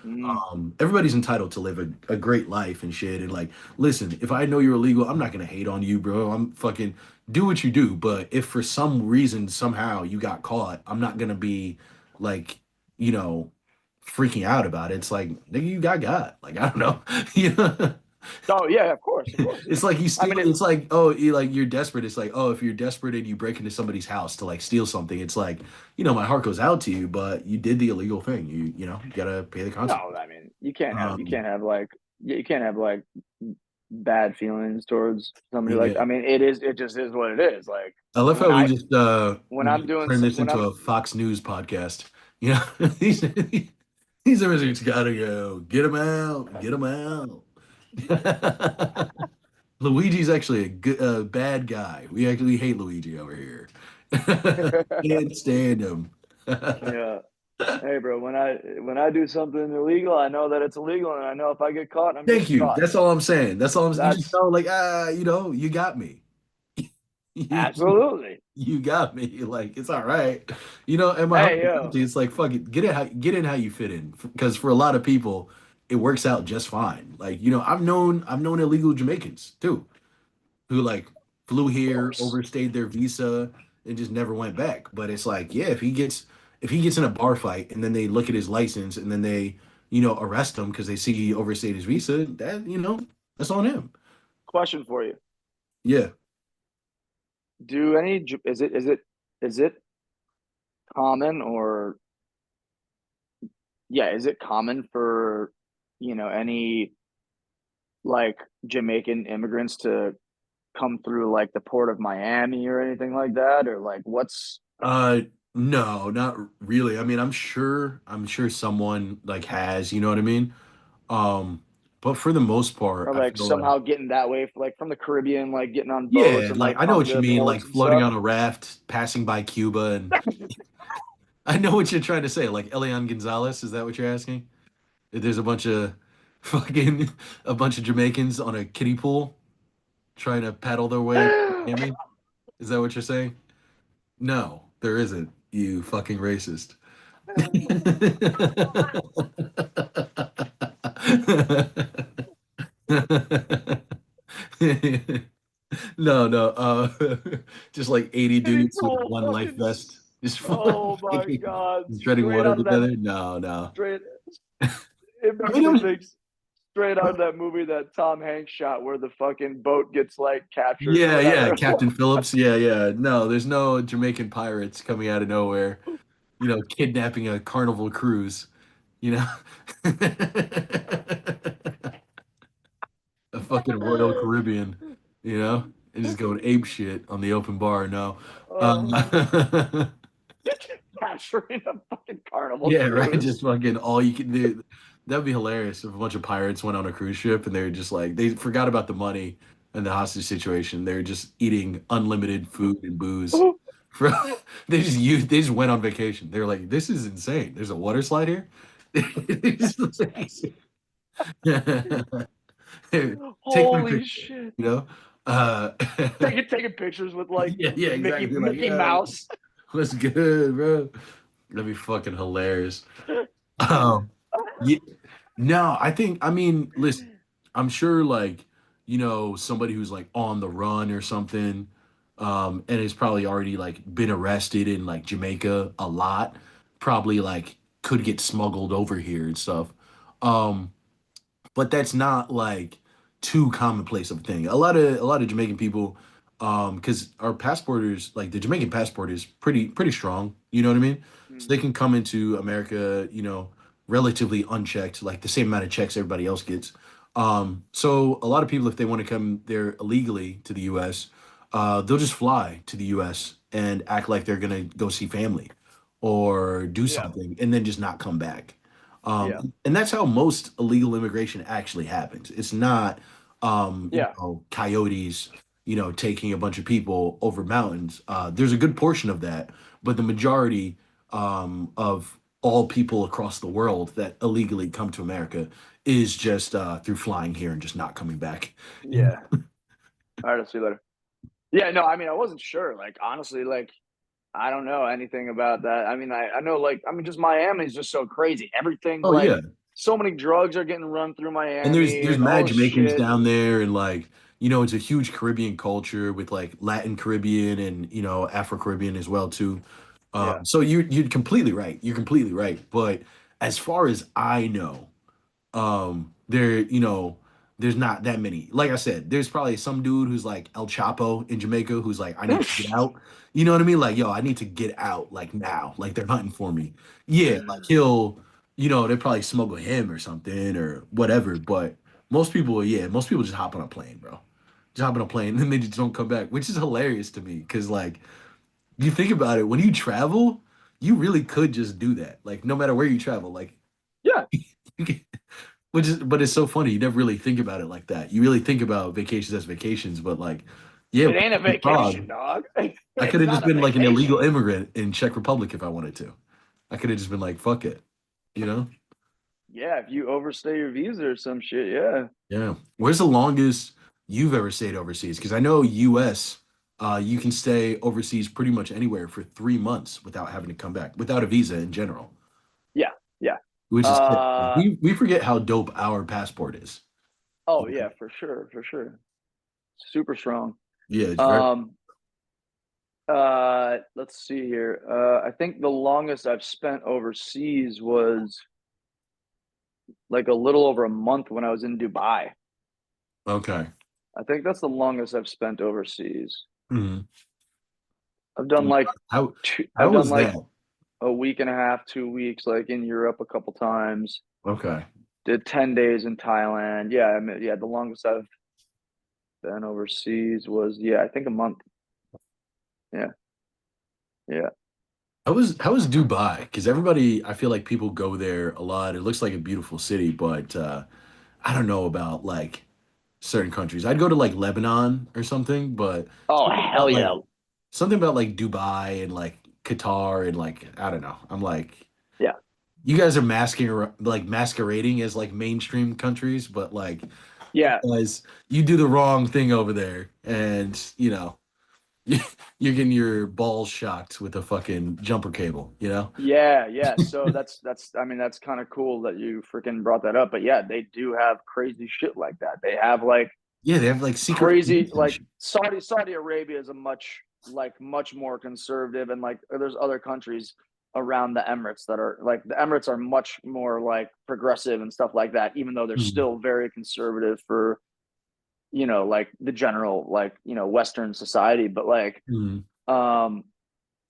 mm, Everybody's entitled to live a great life and shit. And like, listen, if I know you're illegal, I'm not gonna hate on you, bro. I'm fucking do what you do. But if for some reason somehow you got caught, I'm not gonna be like, you know, freaking out about it. It's like, nigga, you got. Like, I don't know. You know? Oh yeah, of course, of course. It's like you I steal. mean, it, It's like, oh, you like you're desperate. It's like, oh, if you're desperate and you break into somebody's house to like steal something, it's like, my heart goes out to you, but you did the illegal thing. You gotta pay the no, consequence. I mean, you can't have like bad feelings towards somebody like. Yeah, I mean, it just is what it is. Like I love when how we I just when I'm doing turn some this when into I'm a Fox News podcast. You know, these immigrants gotta go. Get them out. Get them out. Luigi's actually a good, bad guy. We actually hate Luigi over here. Can't stand him. yeah. Hey, bro, when I do something illegal, I know that it's illegal, and I know if I get caught, I'm Thank getting you. caught. That's all I'm saying. That's all you just That's know, like, you got me. absolutely. You got me. Like, it's all right. And my Hey, humble yo, it's like, fuck it. Get in how you fit in. Because for a lot of people, it works out just fine. Like, I've known illegal Jamaicans too, who like flew of here, course. overstayed their visa, and just never went back. But it's like, yeah, if he gets in a bar fight and then they look at his license and then they, arrest him because they see he overstayed his visa, that's on him. Question for you: Yeah. Do any is it common or yeah, is it common for any like Jamaican immigrants to come through like the port of Miami or anything like that, or like what's Uh no, not really. I mean, I'm sure someone like has, you know what I mean? Um, but for the most part, or I like feel like somehow getting that way, like from the Caribbean, like getting on boats yeah, and like like I know come what you to mean, like ports and floating stuff. on a raft, passing by Cuba, and I know what you're trying to say, like Elian Gonzalez, is that what you're asking? There's fucking a bunch of Jamaicans on a kiddie pool trying to paddle their way to Miami. Is that what you're saying? No, there isn't, you fucking racist. No, no. Just like 80 Kiddie dudes with pool, one life fucking. vest, just Oh my fucking god! treading Straight water out of that. together. No, no. Straight. It I makes mean, me think straight out of that movie that Tom Hanks shot where the fucking boat gets like captured or yeah, yeah. whatever. Captain Phillips. Yeah, yeah. No, there's no Jamaican pirates coming out of nowhere, kidnapping a carnival cruise, you know? A fucking Royal Caribbean, and just going ape shit on the open bar. No. Oh, Uh, capturing a fucking carnival yeah, right. cruise. Just fucking all you can do. That'd be hilarious if a bunch of pirates went on a cruise ship and they were just like, they forgot about the money and the hostage situation. They're just eating unlimited food and booze. For, they just went on vacation. They're like, this is insane. There's a water slide here. They just like- Take my Holy picture, shit! you know? Uh, Taking pictures with like yeah, yeah, Mickey exactly. Like, Mickey yeah, Mouse. what's good, bro? That'd be fucking hilarious. Um, yeah, no, I mean, listen, I'm sure like, somebody who's like on the run or something, and has probably already like been arrested in like Jamaica a lot, probably like could get smuggled over here and stuff. Um, but that's not like too commonplace of a thing. A lot of Jamaican people, because our passporters, like the Jamaican passport is pretty strong. You know what I mean? So they Mm, can come into America, relatively unchecked, like the same amount of checks everybody else gets. So a lot of people, if they want to come there illegally to the U.S., they'll just fly to the U.S. and act like they're gonna go see family or do yeah, something, and then just not come back. yeah, And that's how most illegal immigration actually happens. It's not, yeah, coyotes, taking a bunch of people over mountains. There's a good portion of that, but the majority, of all people across the world that illegally come to America is just through flying here and just not coming back. yeah. All right, I'll see you later. Yeah, no, I mean, I wasn't sure. Like, honestly, like, I don't know anything about that. I mean, I know, like, I mean, just Miami's just so crazy. Everything's Oh like, yeah, so many drugs are getting run through and there's Miami there's and all mad this Jamaicans shit. down there, and like it's a huge Caribbean culture with like Latin Caribbean and Afro Caribbean as well too. Yeah, So you're completely right. You're completely right. But as far as I know, there there's not that many. Like I said, there's probably some dude who's like El Chapo in Jamaica who's like, I need to get out. You know what I mean? Like, yo, I need to get out like now. Like they're hunting for me. Yeah, like he'll, they probably smuggle him or something or whatever. But most people, yeah, most people just hop on a plane, bro. Just hop on a plane and then they just don't come back, which is hilarious to me because like you think about it, when you travel, you really could just do that. Like no matter where you travel, like Yeah, you can, which is, but it's so funny. You never really think about it like that. You really think about vacations as vacations, but like, yeah, it ain't a vacation, Prague, dog. I could It's have not just a been like an illegal vacation. immigrant in Czech Republic if I wanted to. I could have just been like, fuck it, you know? Yeah, if you overstay your visa or some shit, yeah. Yeah. Where's the longest you've ever stayed overseas? Because I know US, you can stay overseas pretty much anywhere for 3 months without having to come back, without a visa in general, Yeah, yeah. which is sick. Uh We forget how dope our passport is. oh yeah, for sure, for sure. Super strong. Yeah, it's very Um let's see here. I think the longest I've spent overseas was like a little over a month when I was in Dubai. okay. I think that's the longest I've spent overseas. Mhm. I've done like How I've how done was like that? a week and a half, 2 weeks, like in Europe a couple times. Okay. Did 10 days in Thailand. Yeah, I mean, yeah, the longest I've been overseas was, yeah, I think a month. Yeah, yeah. How was Dubai? Because everybody, I feel like people go there a lot. It looks like a beautiful city, but I don't know about like certain countries. I'd go to like Lebanon or something, but Oh, something hell about like yeah. something about like Dubai and like Qatar and like I don't know. I'm like Yeah. you guys are masquerading as like mainstream countries, but like you Yeah. guys you do the wrong thing over there, and you're getting your balls shocked with a fucking jumper cable, you know? Yeah, yeah. So that's I mean that's kind of cool that you freaking brought that up. But yeah, they do have crazy shit like that. They have like Yeah, they have like secret crazy police and like shit. Saudi Arabia is a much more conservative, and like there's other countries around the Emirates that are like the Emirates are much more like progressive and stuff like that, even though they're Mhm. still very conservative for like the general like Western society. But like Mhm. um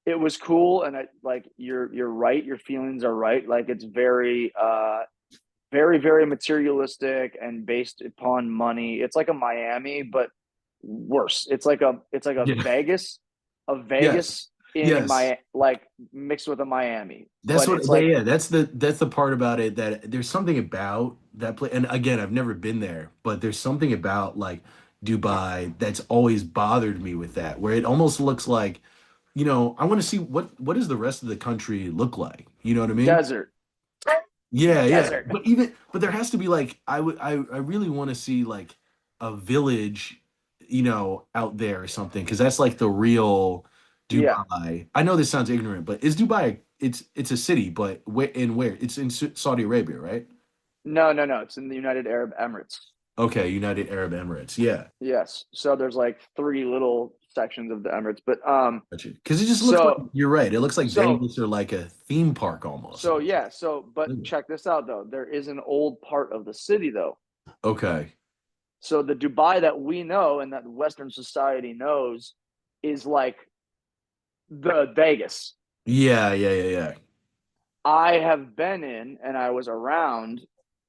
it was cool, and I like you're right, your feelings are right. Like it's very materialistic and based upon money. It's like a Miami, but worse. It's like a Yeah. Yes. Vegas in Yes. my like mixed with a Miami. That's But what it's like yeah, that's the part about it that there's something about that place. And again, I've never been there, but there's something about like Dubai that's always bothered me with that, where it almost looks like, I want to see what does the rest of the country look like? You know what I mean? desert, Yeah, yeah. desert. But there has to be like I really want to see like a village, out there or something because that's like the real Yeah. Dubai. I know this sounds ignorant, but is Dubai it's a city, but where? It's in Saudi Arabia, right? No, no, no. It's in the United Arab Emirates. Okay, United Arab Emirates. Yeah. Yes. So there's like three little sections of the Emirates. But Because it just looks like so you're right. It looks like so Vegas or like a theme park almost. so yeah, but check this out though. There is an old part of the city though. Okay. So the Dubai that we know and that Western society knows is like the Vegas. Yeah, yeah, yeah, yeah. I have been in and I was around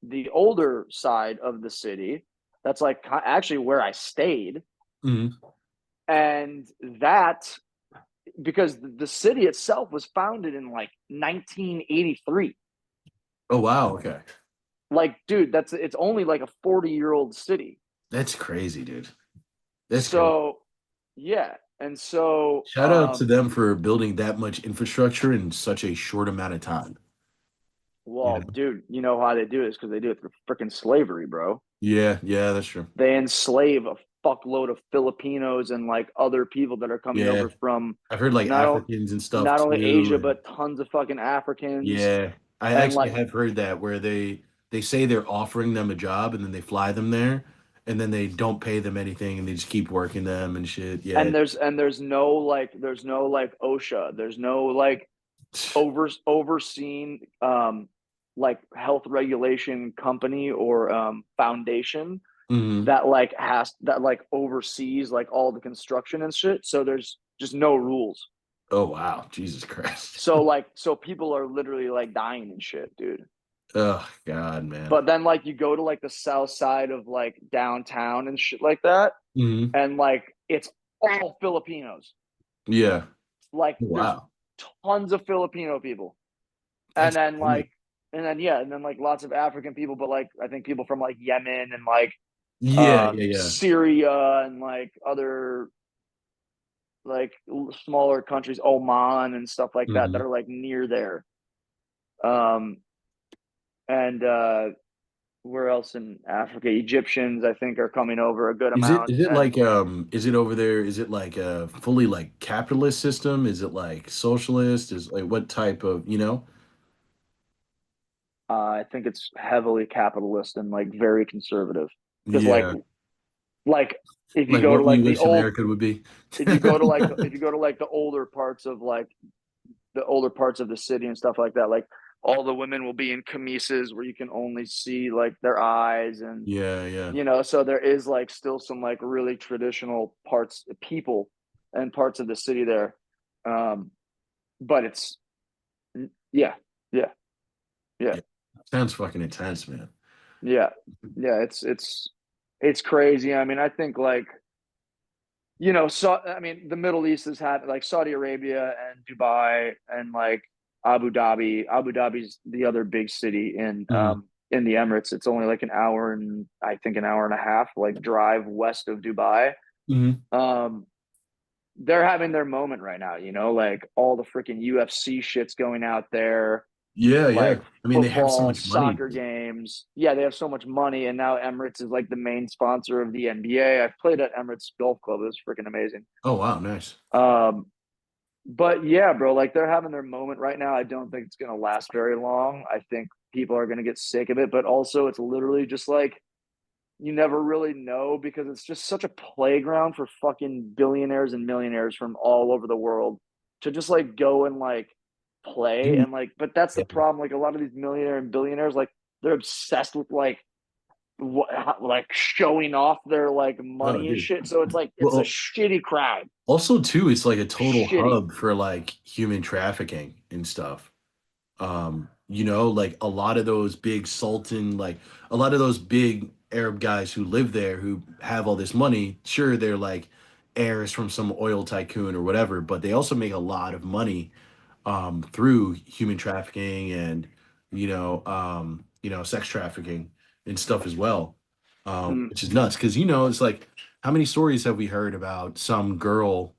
the older side of the city. That's like actually where I stayed. Mhm. And that because the city itself was founded in like 1983. Oh wow, okay. Like, dude, it's only like a 40-year-old city. That's crazy, dude. That's crazy. So, yeah. And so, Shout out to them for building that much infrastructure in such a short amount of time. You well, know? dude, you know how they do this because they do it through freaking slavery, bro. Yeah, yeah, that's true. They enslave a fuckload of Filipinos and like other people that are coming Yeah, over from I've heard like not only Africans and stuff not only too, Asia and but tons of fucking Africans yeah, I and actually like have heard that where they say they're offering them a job and then they fly them there and then they don't pay them anything and they just keep working them and shit. Yeah. there's no like OSHA, there's no like overseen like health regulation company or foundation Hmm. that like has that like oversees like all the construction and shit. So there's just no rules. Oh wow, Jesus Christ. So people are literally like dying and shit, dude. Oh God, man. But then like you go to like the south side of like downtown and shit like that, Hmm. and like it's all Filipinos. Yeah. Like there's Wow. tons of Filipino people. And That's then funny. like and then yeah, and then like lots of African people, but like I think people from like Yemen and like Yeah, yeah, yeah. Syria and like other like smaller countries, Oman and stuff like that Hmm. are like near there. Um and where else in Africa? Egyptians, I think, are coming over a good amount. Is it And like is it over there? Is it like a fully like capitalist system? Is it like socialist? Is like what type of, you know? I think it's heavily capitalist and like very conservative. Because Yeah. like if you Like go to what we like the wish old America would be. if you go to like the older parts of like the older parts of the city and stuff like that, like all the women will be in chemises where you can only see like their eyes and Yeah, yeah. so there is like still some like really traditional parts people and parts of the city there. Um but it's yeah, yeah, yeah, Yeah. Sounds fucking intense, man. yeah, yeah. It's crazy. I mean, I think like so I mean, the Middle East has had like Saudi Arabia and Dubai and like Abu Dhabi. Abu Dhabi's the other big city Hmm. in the Emirates. It's only like an hour and I think an hour and a half like drive west of Dubai. Hmm. Um, they're having their moment right now. Like all the freaking UFC shits going out there, Yeah, yeah. like I mean, they have so football, much money. soccer games. Yeah, they have so much money, and now Emirates is like the main sponsor of the NBA. I've played at Emirates Golf Club. It was freaking amazing. Oh wow, nice. Um, but yeah, bro, like they're having their moment right now. I don't think it's gonna last very long. I think people are gonna get sick of it, but also it's literally just like you never really know because it's just such a playground for fucking billionaires and millionaires from all over the world to just like go and like play Dude, and like but that's the yeah. problem, like a lot of these millionaire and billionaires, like they're obsessed with like like showing off their like Oh, money and dude. shit, so it's like it's a Well, shitty crowd. also too, it's like a total Shitty. hub for like human trafficking and stuff. You know, like a lot of those big sultan, like a lot of those big Arab guys who live there who have all this money, sure, they're like heirs from some oil tycoon or whatever, but they also make a lot of money through human trafficking and sex trafficking and stuff as well, Mm, which is nuts because it's like how many stories have we heard about some girl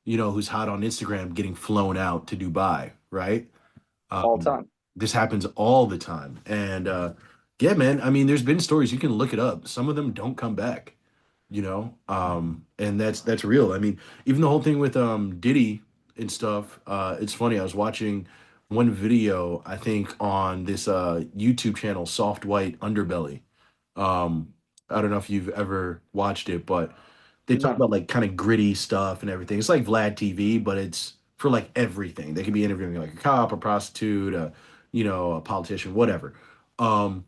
who's hot on Instagram getting flown out to Dubai, right? all Um, time. this happens all the time. And yeah, man, I mean, there's been stories, you can look it up. Some of them don't come back, and that's real. I mean, even the whole thing with Diddy and stuff, it's funny. I was watching one video, I think, on this YouTube channel, Soft White Underbelly. Um, I don't know if you've ever watched it, but they talk No. about like kind of gritty stuff and everything. It's like Vlad TV, but it's for like everything. They could be interviewing like a cop, a prostitute, a politician, whatever. Um,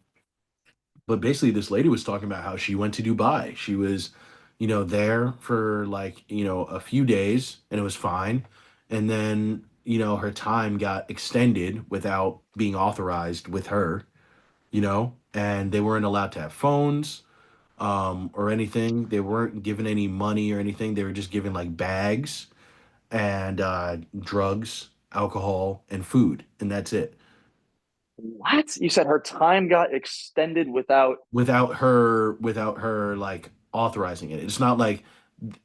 but basically, this lady was talking about how she went to Dubai. She was, there for like, a few days and it was fine. And then, her time got extended without being authorized with her, and they weren't allowed to have phones or anything. They weren't given any money or anything. They were just given like bags and drugs, alcohol, and food, and that's it. What? You said her time got extended without Without her like authorizing it. It's not like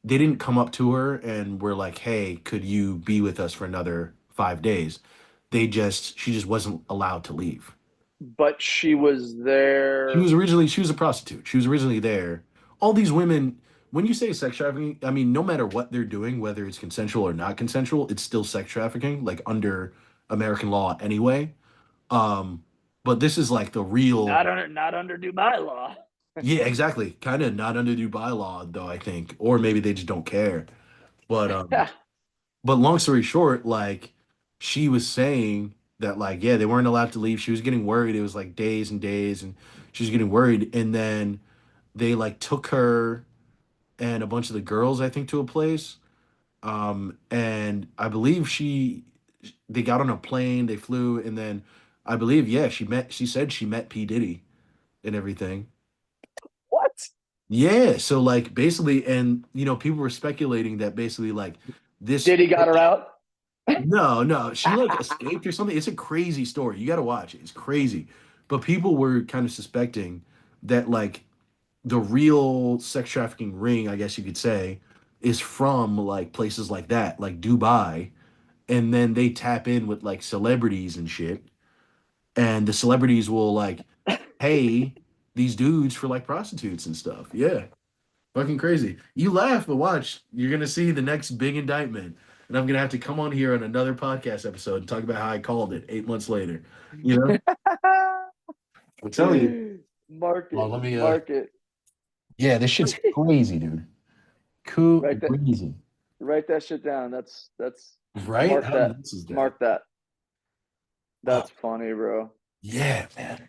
they didn't come up to her and were like, "Hey, could you be with us for another 5 days?" She just wasn't allowed to leave. but she was there. She was a prostitute. She was originally there. All these women, when you say sex trafficking, I mean, no matter what they're doing, whether it's consensual or not consensual, it's still sex trafficking, like under American law anyway. Um, but this is like the real, Not under Dubai law. yeah, exactly. Kind of not under Dubai law though, I think, or maybe they just don't care. But long story short, like she was saying that like yeah, they weren't allowed to leave. She was getting worried. It was like days and days, and she was getting worried, and then they like took her and a bunch of the girls, I think, to a place. And I believe they got on a plane, they flew, and then I believe, yeah, she said she met P. Diddy and everything. What? Yeah, so like basically, and people were speculating that basically like this. Diddy got her out. No, no, she like escaped or something. It's a crazy story. You got to watch it. It's crazy. But people were kind of suspecting that like the real sex trafficking ring, I guess you could say, is from like places like that, like Dubai, and then they tap in with like celebrities and shit, and the celebrities will like pay these dudes for like prostitutes and stuff. Yeah. Fucking crazy. You laugh, but watch. You're gonna see the next big indictment. And I'm gonna have to come on here on another podcast episode and talk about how I called it 8 months later. You know? I'm telling you. Mark Well, it. let me Mark it. yeah, this shit's crazy, dude. Write that. Crazy. Write that shit down. That's Right? mark How that. nuts is that? Mark that. Oh, That's funny, bro. yeah, man.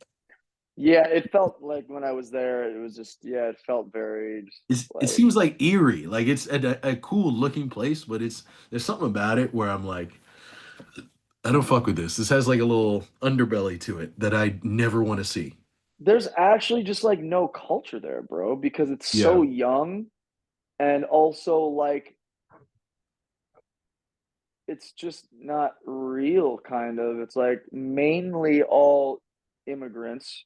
Yeah, it felt like when I was there, it was just yeah, it felt very just It like seems like eerie. Like it's a cool looking place, but there's something about it where I'm like, I don't fuck with this. This has like a little underbelly to it that I never want to see. there's actually just like no culture there, bro, because it's so Yeah. young and also like it's just not real kind of. It's like mainly all immigrants.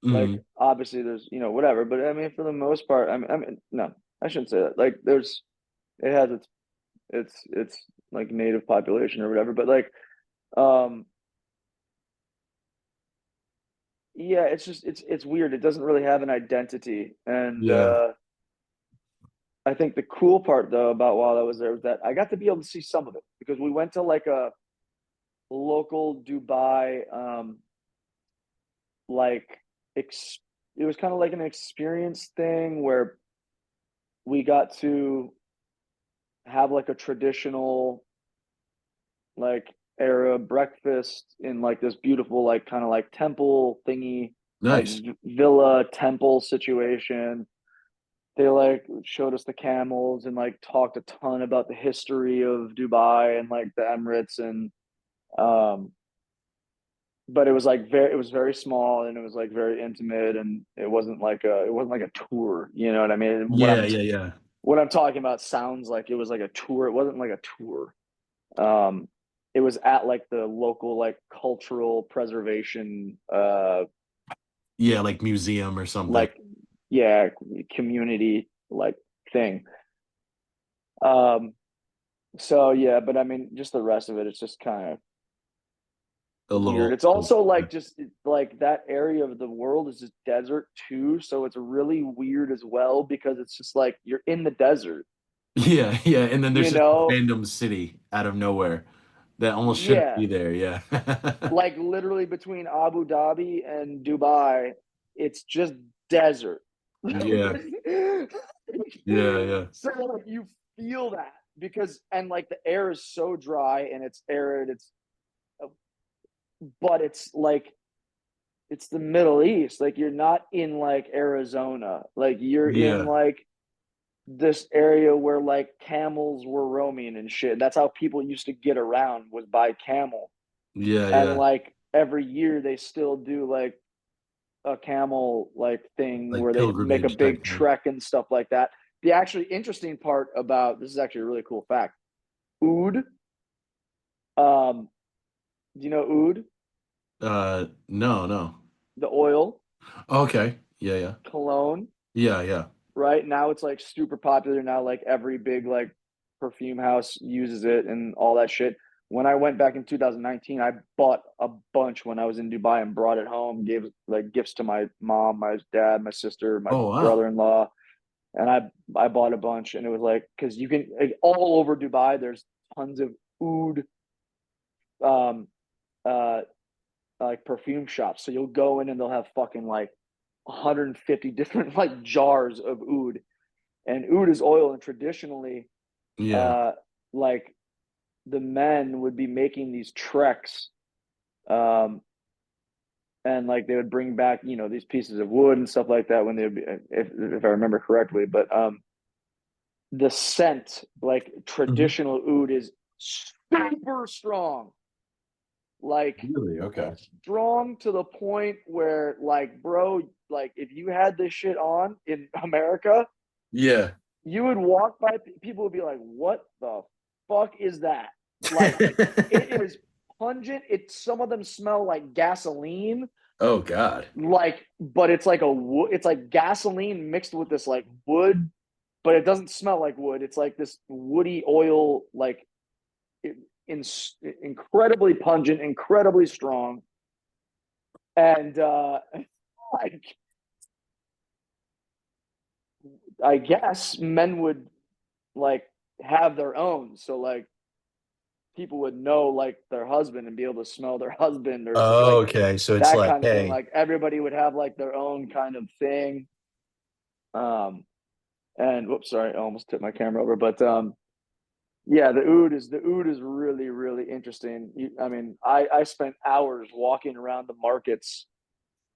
Like Mhm. obviously there's, whatever, but I mean for the most part, I mean no, I shouldn't say that. Like there's it has its like native population or whatever, but like um yeah, it's just it's weird. It doesn't really have an identity. And Yeah. I think the cool part though about while I was there was that I got to be able to see some of it because we went to like a local Dubai like ex- it was kind of like an experience thing where we got to have like a traditional like Arab breakfast in like this beautiful like kind of like temple thingy like Nice. villa temple situation. They like showed us the camels and like talked a ton about the history of Dubai and like the Emirates and um but it was very small and it was like very intimate and it wasn't like a tour, you know what I mean? Yeah, yeah, yeah. What I'm talking about sounds like it was like a tour. It wasn't like a tour. Um it was at like the local like cultural preservation Yeah, like museum or something. like yeah, community like thing. Um so yeah, but I mean just the rest of it it's just kind of A weird. little, It's also like just like that area of the world is just desert too, so it's really weird as well because it's just like you're in the desert, yeah, yeah. And then there's you just a know? random city out of nowhere that almost shouldn't Yeah, be there. Yeah. like literally between Abu Dhabi and Dubai, it's just desert. Yeah, yeah, yeah. So like, you feel that because and like the air is so dry and it's arid, but it's like it's the Middle East. Like you're not in like Arizona. Like you're in Yeah, like this area where like camels were roaming and shit. That's how people used to get around was by camel. yeah, And yeah. like every year they still do like a camel like thing Like where they make a pilgrimage type big thing. trek and stuff like that. The actually interesting part about this is actually a really cool fact. Oud, um, do you know oud, No, no. the oil, Okay. Yeah, yeah. cologne, Yeah, yeah. right? Now it's like super popular. Now like every big like perfume house uses it and all that shit. When I went back in 2019, I bought a bunch when I was in Dubai and brought it home, gave like gifts to my mom, my dad, my sister, my Oh, wow. brother-in-law, and I bought a bunch and it was like because you can like, all over Dubai there's tons of oud um uh like perfume shops. So you'll go in and they'll have fucking like 150 different like jars of oud and oud is oil and traditionally Yeah. uh like the men would be making these treks um and like they would bring back, you know, these pieces of wood and stuff like that when they would be, if I remember correctly. But the scent, like Mhm. traditional oud, is super strong. Like Really? Okay. strong to the point where, like, bro, like if you had this shit on in America, Yeah. you would walk by, people would be like, "What the fuck is that?" Like, it is pungent. It some of them smell like gasoline, Oh God. like, but it's like it's like gasoline mixed with this like wood, but it doesn't smell like wood. It's like this woody oil, like in, incredibly pungent, incredibly strong, and like I guess men would like have their own, so like people would know like their husband and be able to smell their husband or Oh, like okay. So it's that like, kind of thing. hey, Like everybody would have like their own kind of thing. Um, and whoops, sorry, I almost tipped my camera over. But yeah, the oud is really really interesting. I mean, I spent hours walking around the markets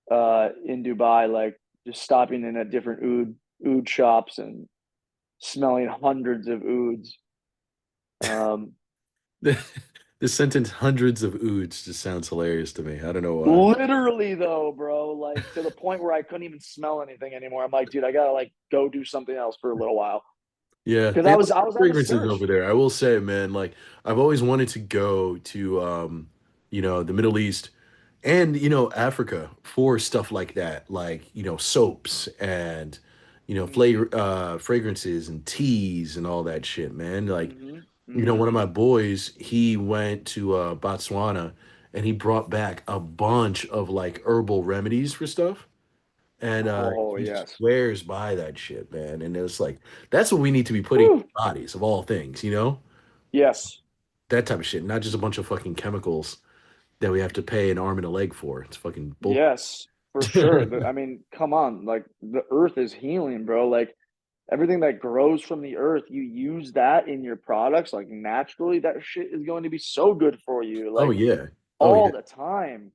in Dubai, like just stopping in at different oud shops and smelling hundreds of ouds. Um, the, the sentence hundreds of oods just sounds hilarious to me. I don't know why. Literally though, bro, like to the point where I couldn't even smell anything anymore. I'm like, dude, I gotta like go do something else for a little while Yeah, because they have a I lot of was on the fragrances over search, there. I will say, man, like I've always wanted to go to the Middle East and Africa for stuff like that, like, soaps and mm-hmm, fragrances and teas and all that shit, man. Like, mm-hmm, mm-hmm. one of my boys, he went to Botswana and he brought back a bunch of like herbal remedies for stuff. And Oh he yes, swears by that shit, man. And it's like that's what we need to be putting in whew. our bodies of all things, you know? Yes, That type of shit, not just a bunch of fucking chemicals that we have to pay an arm and a leg for. It's fucking bull. yes, for sure. I mean, come on, like the earth is healing, bro. Like everything that grows from the earth, you use that in your products, like naturally, that shit is going to be so good for you, Oh like yeah. Oh all yeah. the time.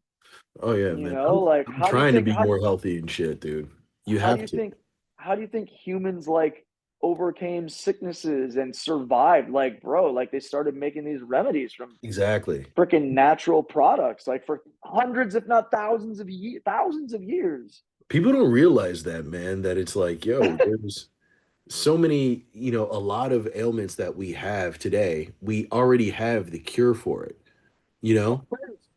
Oh yeah, You man. know, I'm like I'm trying to be more healthy and shit, dude. You how do have you to. think how do you think humans like overcame sicknesses and survived? Like, bro, like they started making these remedies from Exactly. freaking natural products, like for hundreds, if not thousands of years. People don't realize that, man, that it's like, yo, there's so many, a lot of ailments that we have today, we already have the cure for it, you Of know? course.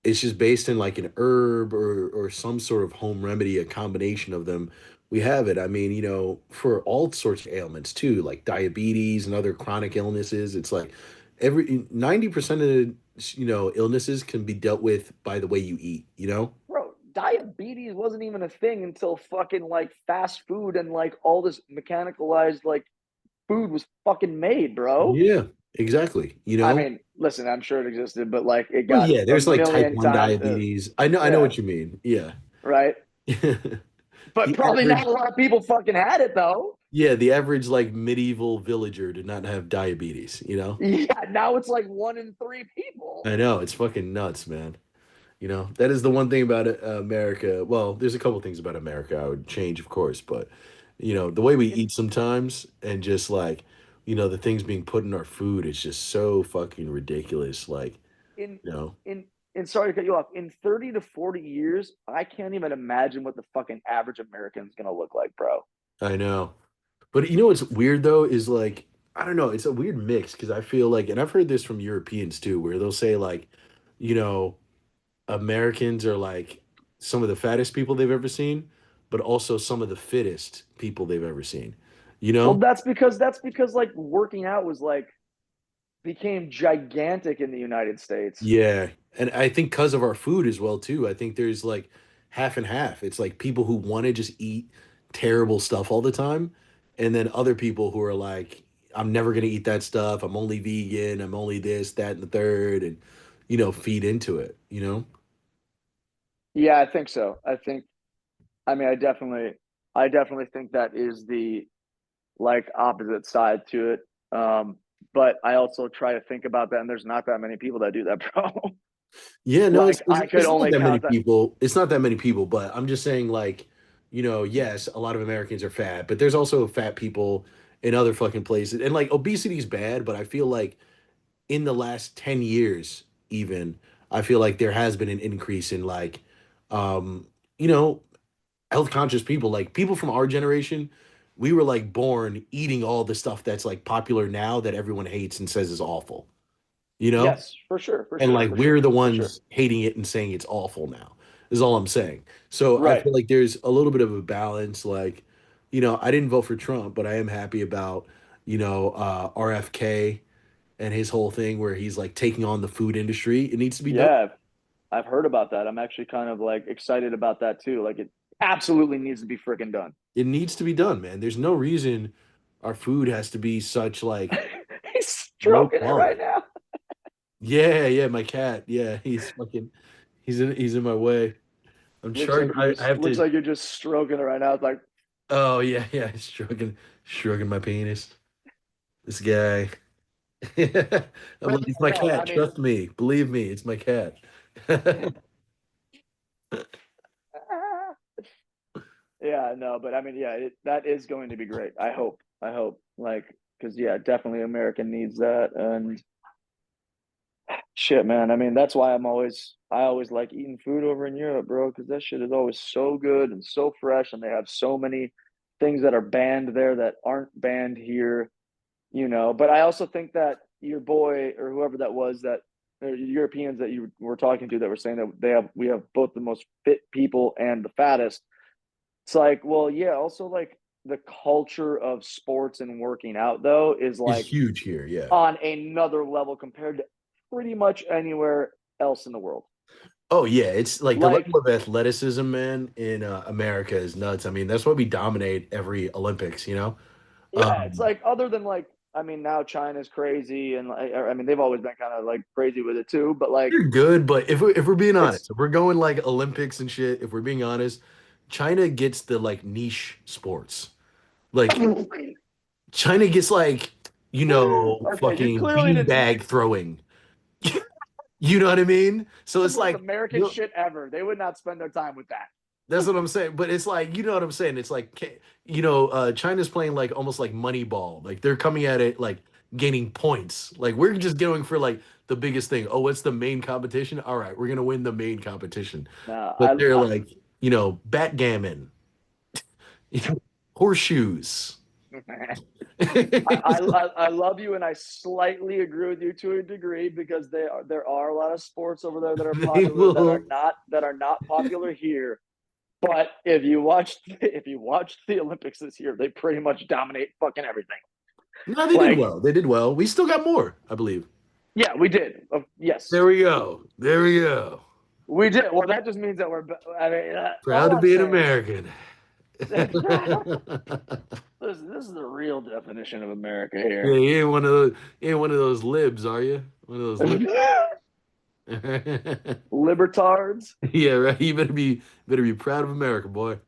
It's just based in like an herb or some sort of home remedy, a combination of them. We have it. I mean, for all sorts of ailments too, like diabetes and other chronic illnesses. It's like every 90% of illnesses can be dealt with by the way you eat, you know? Bro, diabetes wasn't even a thing until fucking like fast food and like all this mechanicalized like food was fucking made, bro. Yeah, exactly. I mean, listen, I'm sure it existed, but like it Well, got yeah, a there's like type million 1 times. diabetes. I know Yeah, what you mean. Yeah. right. But The probably not average a lot of people fucking had it though. Yeah, the average like medieval villager did not have diabetes, you know? Yeah, now it's like one in three people. I know, it's fucking nuts, man. That is the one thing about America. Well, there's a couple things about America I would change, of course, but the way we In eat sometimes and just like, the things being put in our food is just so fucking ridiculous. Like, in you know, in and sorry to cut you off. In 30 to 40 years, I can't even imagine what the fucking average American is gonna look like, bro. I know. But what's weird though is like, I don't know, it's a weird mix because I feel like, and I've heard this from Europeans too, where they'll say like, you know, Americans are like some of the fattest people they've ever seen, but also some of the fittest people they've ever seen. You Well, know? that's because like working out was like became gigantic in the United States. Yeah. And I think because of our food as well too. I think there's like half and half. It's like people who want to just eat terrible stuff all the time, and then other people who are like, I'm never gonna eat that stuff. I'm only vegan. I'm only this, that, and the third, and feed into it, you know? Yeah, I think so. I mean, I definitely think that is the like opposite side to it. But I also try to think about that, and there's not that many people that do that, bro. Yeah, no, Like I could it's not only that many count that. people. It's not that many people, but I'm just saying, like, yes, a lot of Americans are fat, but there's also fat people in other fucking places. And like obesity is bad, but I feel like in the last 10 years, even, I feel like there has been an increase in like, um, you know, health conscious people, like people from our generation. We were like born eating all the stuff that's like popular now that everyone hates and says is awful, you know? Yes, for sure, for And sure, like for we're sure, the for sure. ones hating it and saying it's awful now, is all I'm saying. So I Right. feel like there's a little bit of a balance. Like, I didn't vote for Trump, but I am happy about, RFK and his whole thing where he's like taking on the food industry. It needs to be done. Yeah, I've heard about that. I'm actually kind of like excited about that too. Like it absolutely needs to be freaking done. It needs to be done, man. There's no reason our food has to be such like He's low stroking it right quality. now. Yeah, yeah, my cat. Yeah, he's in my way. I'm charged. I have Looks to. like you're just stroking it right now. It's like Oh yeah, yeah. He's shrugging my penis. This guy. I'm but like, it's yeah, my no, I cat. mean Trust me. Believe me, it's my cat. yeah, no, but I mean yeah, that is going to be great. I hope. I hope. Like cuz yeah, definitely America needs that and shit, man. I mean, that's why I always like eating food over in Europe, bro, because that shit is always so good and so fresh, and they have so many things that are banned there that aren't banned here, you know. But I also think that your boy or whoever that was that Europeans that you were talking to that were saying that we have both the most fit people and the fattest. It's like, well, yeah, also like the culture of sports and working out though is Is like huge here. Yeah. on another level compared to pretty much anywhere else in the world. Oh yeah, it's like the Like, level of athleticism, man, in America is nuts. I mean, that's why we dominate every Olympics. yeah, it's Um, like other than like, I mean, now China's crazy, and like, I mean, they've always been kind of like crazy with it too. But like, they're good, but if we're being it's honest, if we're going like Olympics and shit, if we're being honest, China gets the like niche sports. Like okay. China gets like, You fucking clearly didn't. beanbag throwing. You know what I mean? So The it's most like, American you shit ever. They would not spend their time with that. that's what I'm saying. But it's like, you know what I'm saying? It's like, China's playing like almost like Moneyball. Like they're coming at it like gaining points. Like we're just going for like the biggest thing. Oh, what's the main competition? All right, we're gonna win the main competition. No, But they're like, backgammon, horseshoes. I love you, and I slightly agree with you to a degree because there are a lot of sports over there that are They popular will. that are not popular here. But if you watched the Olympics this year, they pretty much dominate fucking everything. No, they did Like, well. They did well. We still got more, I believe. yeah, we did. There Yes, we go. There we go. we did. Well, that just means that we're. I mean, Proud all to I'm be an saying is American. this, this is the real definition of America Yeah, here. you ain't one of those libs, are you? One of those libs. Libertards. Yeah, right. You better be proud of America, boy.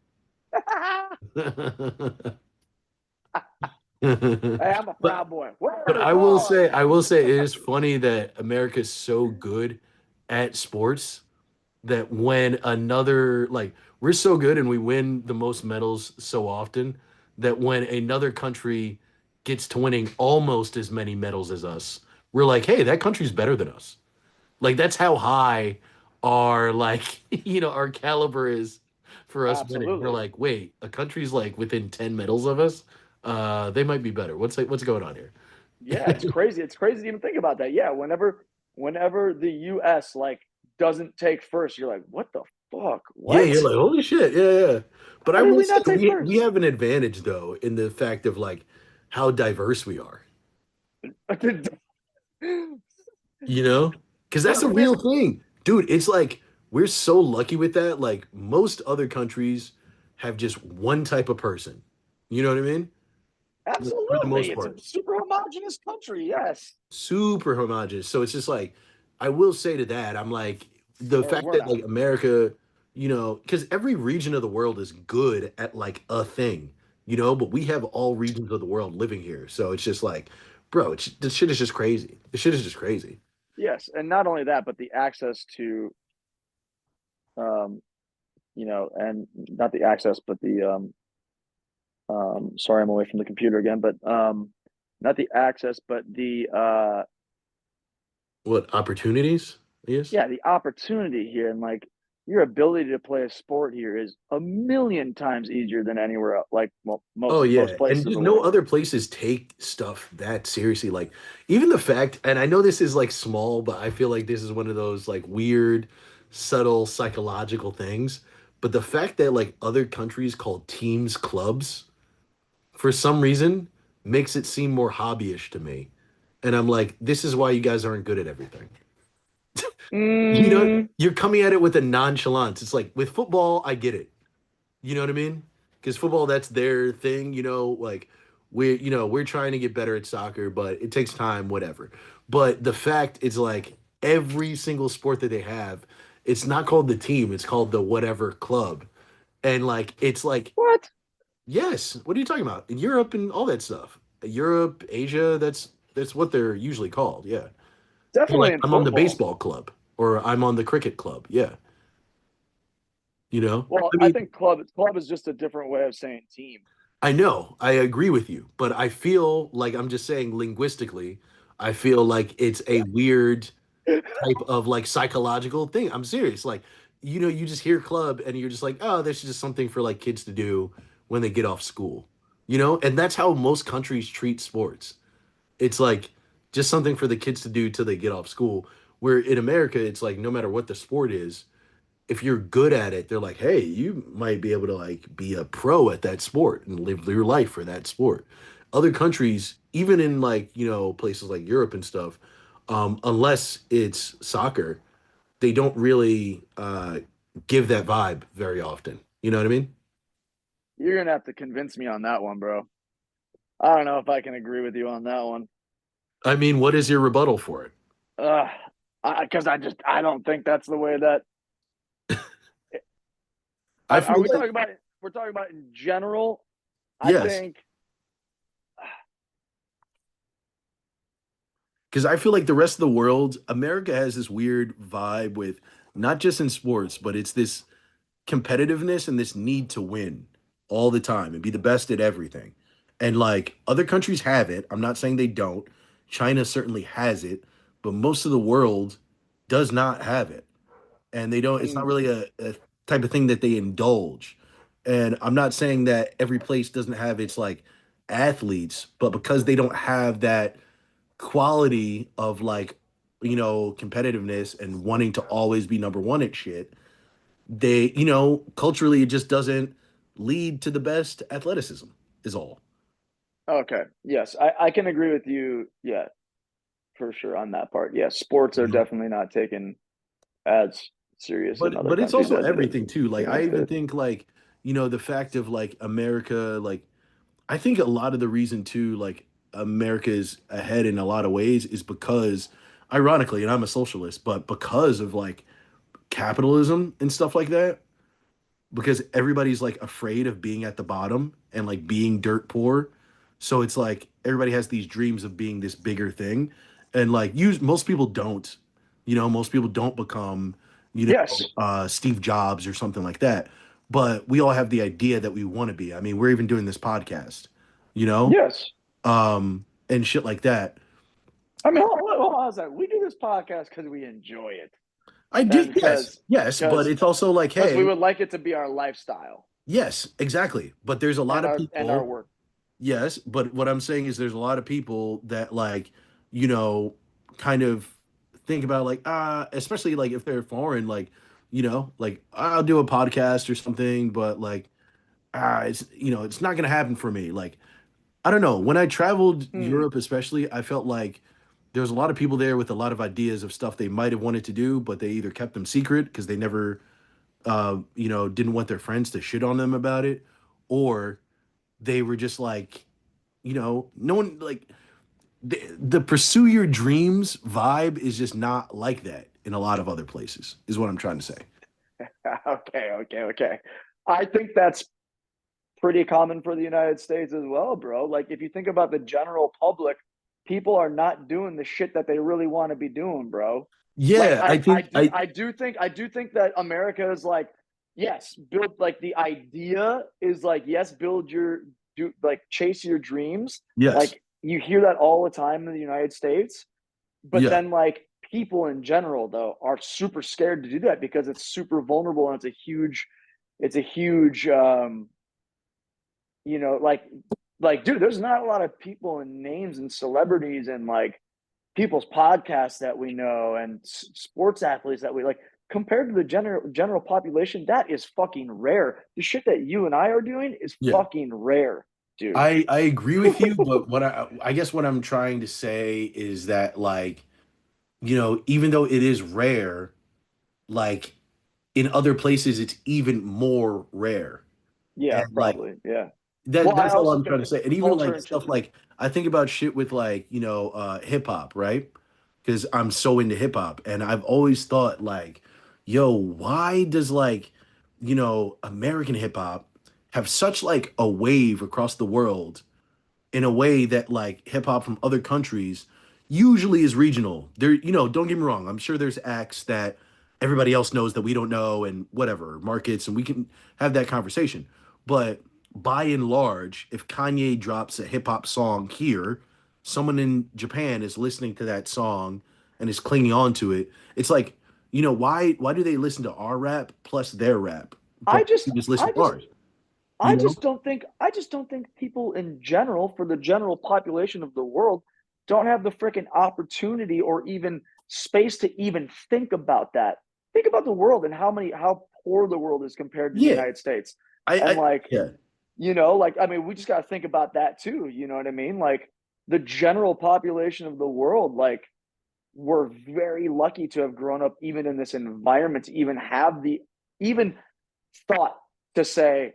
Hey, I'm a But proud boy. but Word, I will say it is funny that America's so good at sports that when another like we're so good and we win the most medals so often that when another country gets to winning almost as many medals as us, we're like, hey, that country's better than us. Like that's how high our like our caliber is for us winning. We're Absolutely. like, wait, a country's like within 10 medals of us. They might be better. What's going on here? Yeah, it's crazy. It's crazy to even think about that. Yeah, whenever the US like doesn't take first, you're like, what the fuck? Yeah, you're What? like, holy shit, yeah, yeah. But I How did will we say not take we first? have an advantage though in the fact of like how diverse we are, you know? Because that's a Bro, this real thing. Dude, it's like we're so lucky with that. Like most other countries have just one type of person. You know what I mean? Like, for the absolutely. most It's a part. super homogenous country. Yes. Super homogenous. So it's just like I will say to that, I'm like the Or fact we're that not. like America, because every region of the world is good at like a thing, but we have all regions of the world living here. So it's just like, bro, this shit is just crazy. This shit is just crazy. yes, and not only that, but the access to um, and not the access, but the sorry, I'm away from the computer again, but not the access, but the What opportunities? Yes. yeah, the opportunity here and like your ability to play a sport here is a million times easier than anywhere else. Like, well, Oh most yeah, and places in just the no world. other places take stuff that seriously. Like even the fact, and I know this is like small, but I feel like this is one of those like weird, subtle psychological things. But the fact that like other countries call teams clubs for some reason makes it seem more hobbyish to me. And I'm like, this is why you guys aren't good at everything. You know, Mm, you're coming at it with a nonchalance. It's like with football, I get it. You know what I mean? Because football, that's their thing. Like we're trying to get better at soccer, but it takes time, whatever. But the fact is, like every single sport that they have, it's not called the team; it's called the whatever club. And like it's like, what? yes, what are you talking about? In Europe and all that stuff, Europe, Asia, that's what they're usually called. Yeah, or Definitely like in I'm on the football. baseball club, or I'm on the cricket club. Yeah, Well, I I mean, think club is just a different way of saying team. I know, I agree with you, but I feel like I'm just saying linguistically, I feel like it's a weird type of like psychological thing. I'm serious. Like, you just hear club and you're just like, oh, this is just something for like kids to do when they get off school, And that's how most countries treat sports. It's like just something for the kids to do till they get off school. Where in America, it's like no matter what the sport is, if you're good at it, they're like, hey, you might be able to like be a pro at that sport and live your life for that sport. Other countries, even in like, places like Europe and stuff, unless it's soccer, they don't really give that vibe very often. You know what I mean? You're gonna have to convince me on that one, bro. I don't know if I can agree with you on that one. I mean, what is your rebuttal for it? Uh, because I don't think that's the way that. I Are feel we like, talking about? We're talking about in general. I yes, think. because I feel like the rest of the world, America has this weird vibe with not just in sports, but it's this competitiveness and this need to win all the time and be the best at everything. And like other countries have it. I'm not saying they don't. China certainly has it, but most of the world does not have it. And they don't, it's not Mm, really a type of thing that they indulge. And I'm not saying that every place doesn't have its like athletes, but because they don't have that quality of like, competitiveness and wanting to always be number one at shit, they, culturally, it just doesn't lead to the best athleticism, is all. okay. Yes, I can agree with you. Yeah, for sure on that part. Yeah, sports are You know? definitely not taken as serious in But other but it's countries also as the everything too. Like I United even States. think like, the fact of like America, like I think a lot of the reason too, like America is ahead in a lot of ways is because ironically, and I'm a socialist, but because of like capitalism and stuff like that, because everybody's like afraid of being at the bottom and like being dirt poor. So it's like everybody has these dreams of being this bigger thing. And like most people don't, most people don't become, Yes, Steve Jobs or something like that. But we all have the idea that we want to be. I mean, we're even doing this podcast, you know, yes. and shit like that. I mean, hold on a second. We do this podcast because we enjoy it, I do, and yes, yes, but it's also like, because we hey, would like it to be our lifestyle yes, exactly. But there's a lot of and our people. work. Yes, but what I'm saying is there's a lot of people that like, you know, kind of think about like especially like if they're foreign, like, like I'll do a podcast or something, but like it's not gonna happen for me. Like, I don't know. When I traveled Hmm. Europe especially, I felt like there was a lot of people there with a lot of ideas of stuff they might have wanted to do, but they either kept them secret because they never didn't want their friends to shit on them about it, or they were just like, no one like the pursue your dreams vibe is just not like that in a lot of other places, is what I'm trying to say. Okay. I think that's pretty common for the United States as well, bro. Like if you think about the general public, people are not doing the shit that they really want to be doing, bro. Like Yeah, I think I I do think that America is like, yes, build like the idea is like, yes, build your do like chase your dreams. yes. Like you hear that all the time in the United States, but Yeah. then like people in general though are super scared to do that because it's super vulnerable and it's a huge you know, like dude, there's not a lot of people and names and celebrities and like people's podcasts that we know and sports athletes that we like compared to the general population. That is fucking rare. The shit that you and I are doing is Yeah. fucking rare, dude. I agree with you, but what I guess what I'm trying to say is that like, even though it is rare, like in other places it's even more rare. Yeah, And like probably. Yeah. that Well, I that's all also I'm trying think to say. And even culture like and stuff like I think about shit with like, hip hop, right? Because I'm so into hip hop and I've always thought like, yo, why does like, American hip hop have such like a wave across the world in a way that like hip hop from other countries usually is regional. There, don't get me wrong. I'm sure there's acts that everybody else knows that we don't know and whatever markets, and we can have that conversation. But by and large, if Kanye drops a hip hop song here, someone in Japan is listening to that song and is clinging on to it. It's like, why do they listen to our rap plus their rap, I but just you just listen I to just ours? You know? I just don't think people in general, for the general population of the world, don't have the freaking opportunity or even space to even think about that. Think about the world and how poor the world is compared to the Yeah. United States. And I like, yeah. like I mean, we just got to think about that too, you know what I mean? Like the general population of the world, like we're very lucky to have grown up even in this environment to even have the even thought to say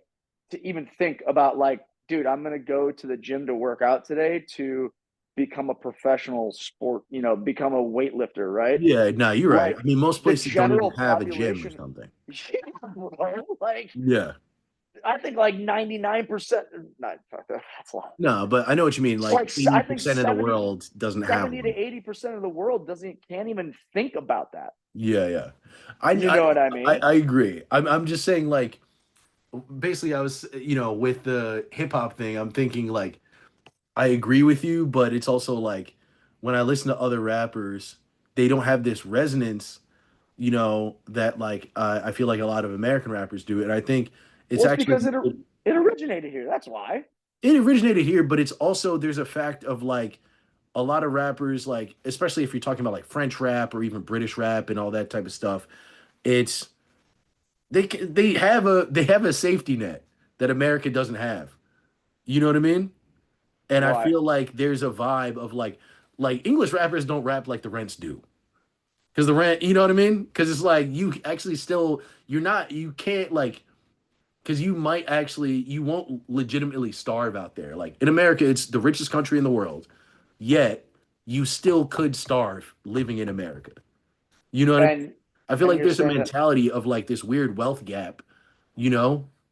to even think about like, dude, I'm gonna go to the gym to work out today to become a professional sport, become a weightlifter, right? Yeah, no, you're right. Like I mean, most the places don't even general have a gym or population, something. like Yeah. I think like 99%, not that's a lot. No, but I know what you mean. It's Like like I think 80% of the 70, world doesn't have 70 to one. 80% of the world doesn't can't even think about that. Yeah, yeah. I You I know what I I, mean? I agree. I'm just saying like basically I was, with the hip hop thing, I'm thinking like I agree with you, but it's also like when I listen to other rappers, they don't have this resonance, that like I feel like a lot of American rappers do. And I think it's Well, it's actually because it originated here. That's why. it originated here, but it's also there's a fact of like a lot of rappers, like especially if you're talking about like French rap or even British rap and all that type of stuff, it's they have a safety net that America doesn't have. You know what I mean? And I Why? feel like there's a vibe of like English rappers don't rap like the Rents do. Because the rent, you know what I mean? Because it's like you actually still you can't like because you won't legitimately starve out there. Like in America, it's the richest country in the world, yet you still could starve living in America. You know what I mean? And I feel and like you're there's a saying that mentality of like this weird wealth gap,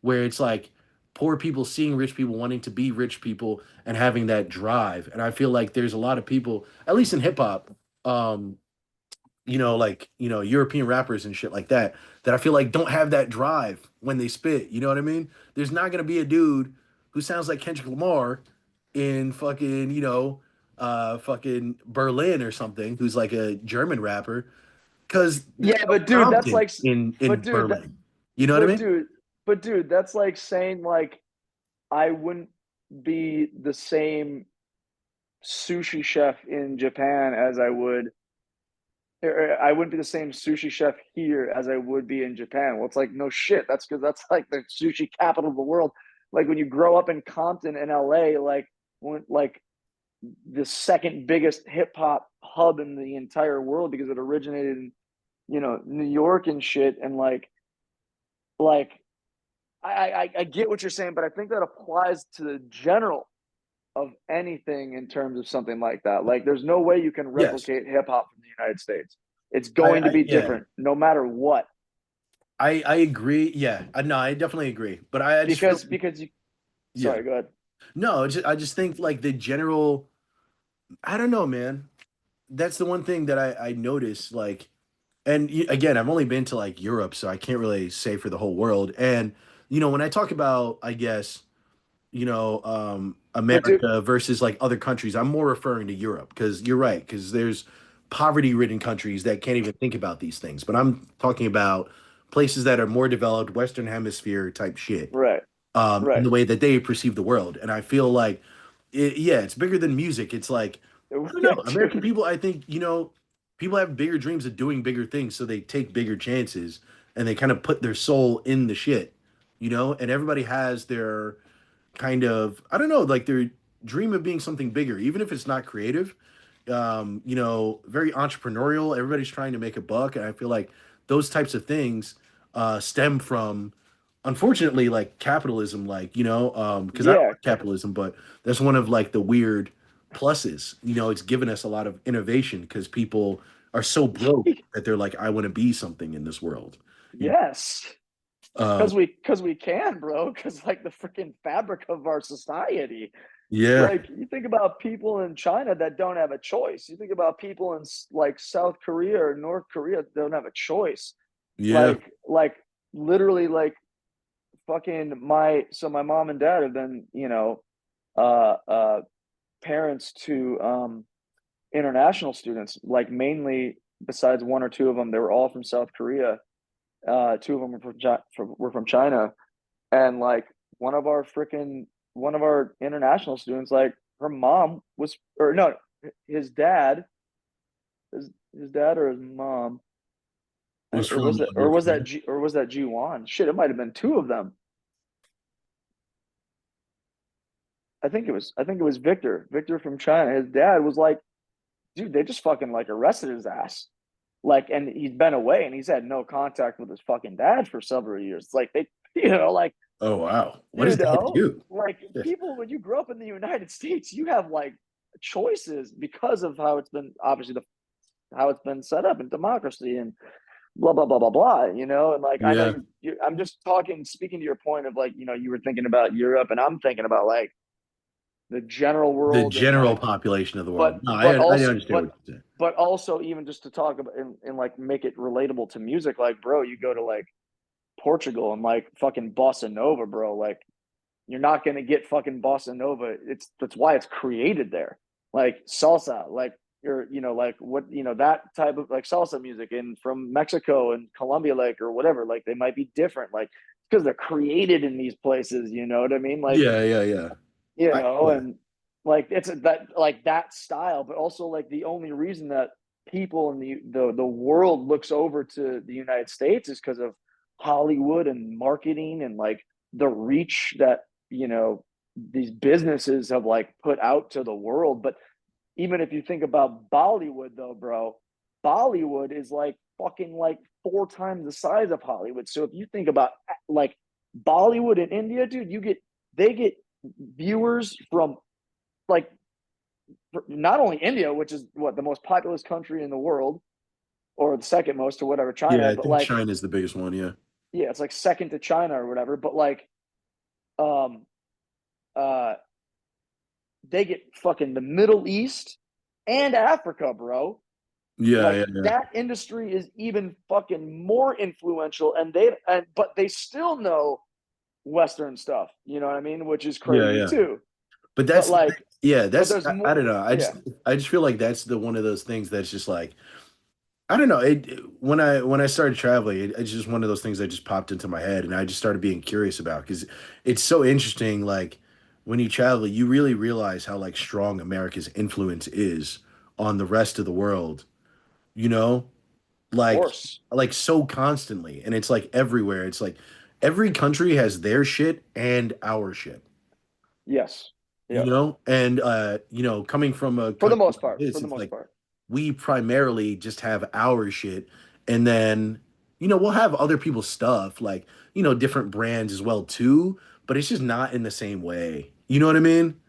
where it's like poor people seeing rich people wanting to be rich people and having that drive. And I feel like there's a lot of people, at least in hip hop, um, like, European rappers and shit like that, that I feel like don't have that drive when they spit. You know what I mean? There's not gonna be a dude who sounds like Kendrick Lamar in fucking, fucking Berlin or something, who's like a German rapper, because there's yeah, no but dude, that's like confidence in but in dude, that, Berlin. You know what I but mean? dude, but dude, that's like saying like I wouldn't be the same sushi chef in Japan as I would or I wouldn't be the same sushi chef here as I would be in Japan. Well, it's like no shit. That's because that's like the sushi capital of the world. Like when you grow up in Compton in LA, like the second biggest hip hop hub in the entire world because it originated in New York and shit. And like I get what you're saying, but I think that applies to the general of anything in terms of something like that. Like there's no way you can Yes. replicate hip hop from the United States. It's going to be Yeah. different no matter what. I agree. Yeah. No, I definitely agree. But I just feel Because you yeah. sorry, go ahead. No, I just think like the general. I don't know, man. That's the one thing that I noticed, like, and again, I've only been to like Europe, so I can't really say for the whole world. And when I talk about, I guess, But dude, America versus like other countries, I'm more referring to Europe because you're right, because there's poverty-ridden countries that can't even think about these things. But I'm talking about places that are more developed, Western Hemisphere type shit, right, in right. the way that they perceive the world. And I feel like, yeah, it's bigger than music. It's like, I don't Yeah, know, American dude. people, I think, people have bigger dreams of doing bigger things, so they take bigger chances and they kind of put their soul in the shit, and everybody has their kind of, I don't know, like their dream of being something bigger, even if it's not creative, very entrepreneurial. Everybody's trying to make a buck. And I feel like those types of things stem from, unfortunately, like capitalism, like, because I don't Yeah, like capitalism, but that's one of like the weird pluses. It's given us a lot of innovation because people are so broke that they're like, I want to be something in this world. You yes. know? Because we can, bro. Because like the freaking fabric of our society. Yeah, Like you think about people in China that don't have a choice. You think about people in like South Korea or North Korea that don't have a choice. yeah, Like literally like fucking my mom and dad have been, uh uh parents to international students, like mainly besides one or two of them, they were all from South Korea. Two of them were from China, and like one of our international students, like her mom was, or no, his dad, his dad or his mom, was or from was that North Korea. Or was that G1? Shit, it might have been two of them. I think it was Victor. Victor from China. His dad was like, dude, they just fucking like arrested his ass. Like, and he's been away and he's had no contact with his fucking dad for several years. It's like they, like, Oh wow. What does that do? like Shit. people, when you grow up in the United States, you have like choices because of how it's been, obviously, how it's been set up in democracy and blah, blah, blah, blah, blah, and like, I know Yeah. I'm just speaking to your point of like, you were thinking about Europe and I'm thinking about like the general The world and general like, population of the but world. No, but I also understand what you're saying. but also even just to talk about and like make it relatable to music, like bro, you go to like Portugal and like fucking bossa nova, bro, like you're not gonna get fucking bossa nova. That's why it's created there. Like salsa, like you're like what that type of like salsa music and from Mexico and Colombia, like or whatever, like they might be different, like because they're created in these places, you know what I mean? Like Yeah, yeah, yeah. Yeah. and like it's that like that style, but also like the only reason that people in the world looks over to the United States is because of Hollywood and marketing and like the reach that these businesses have like put out to the world. But even if you think about Bollywood though, bro, Bollywood is like fucking like four times the size of Hollywood. So if you think about like Bollywood in India, dude, they get viewers from like not only India, which is what the most populous country in the world, or the second most, or whatever, Yeah, China, I but think like China's the biggest one, yeah. yeah, it's like second to China or whatever. But like um uh they get fucking the Middle East and Africa, bro. Yeah, Like yeah, yeah. that industry is even fucking more influential, but they still know Western stuff. You know what I mean? Which is Yeah, crazy yeah. too. But But that's like, yeah, but that's there's I more. don't know. Yeah, I just feel like that's the one of those things that's just like, I don't know. When I started traveling, it's just one of those things that just popped into my head, and I just started being curious about because it's so interesting. Like when you travel, you really realize how like strong America's influence is on the rest of the world. You know, of like course. so constantly, and it's like everywhere. It's like every country has their shit and our shit. Yes. You Yeah. know, and coming from a For the country most like part. For this, the it's most like part. we primarily just have our shit, and then we'll have other people's stuff, like different brands as well too, but it's just not in the same way. You know what I mean?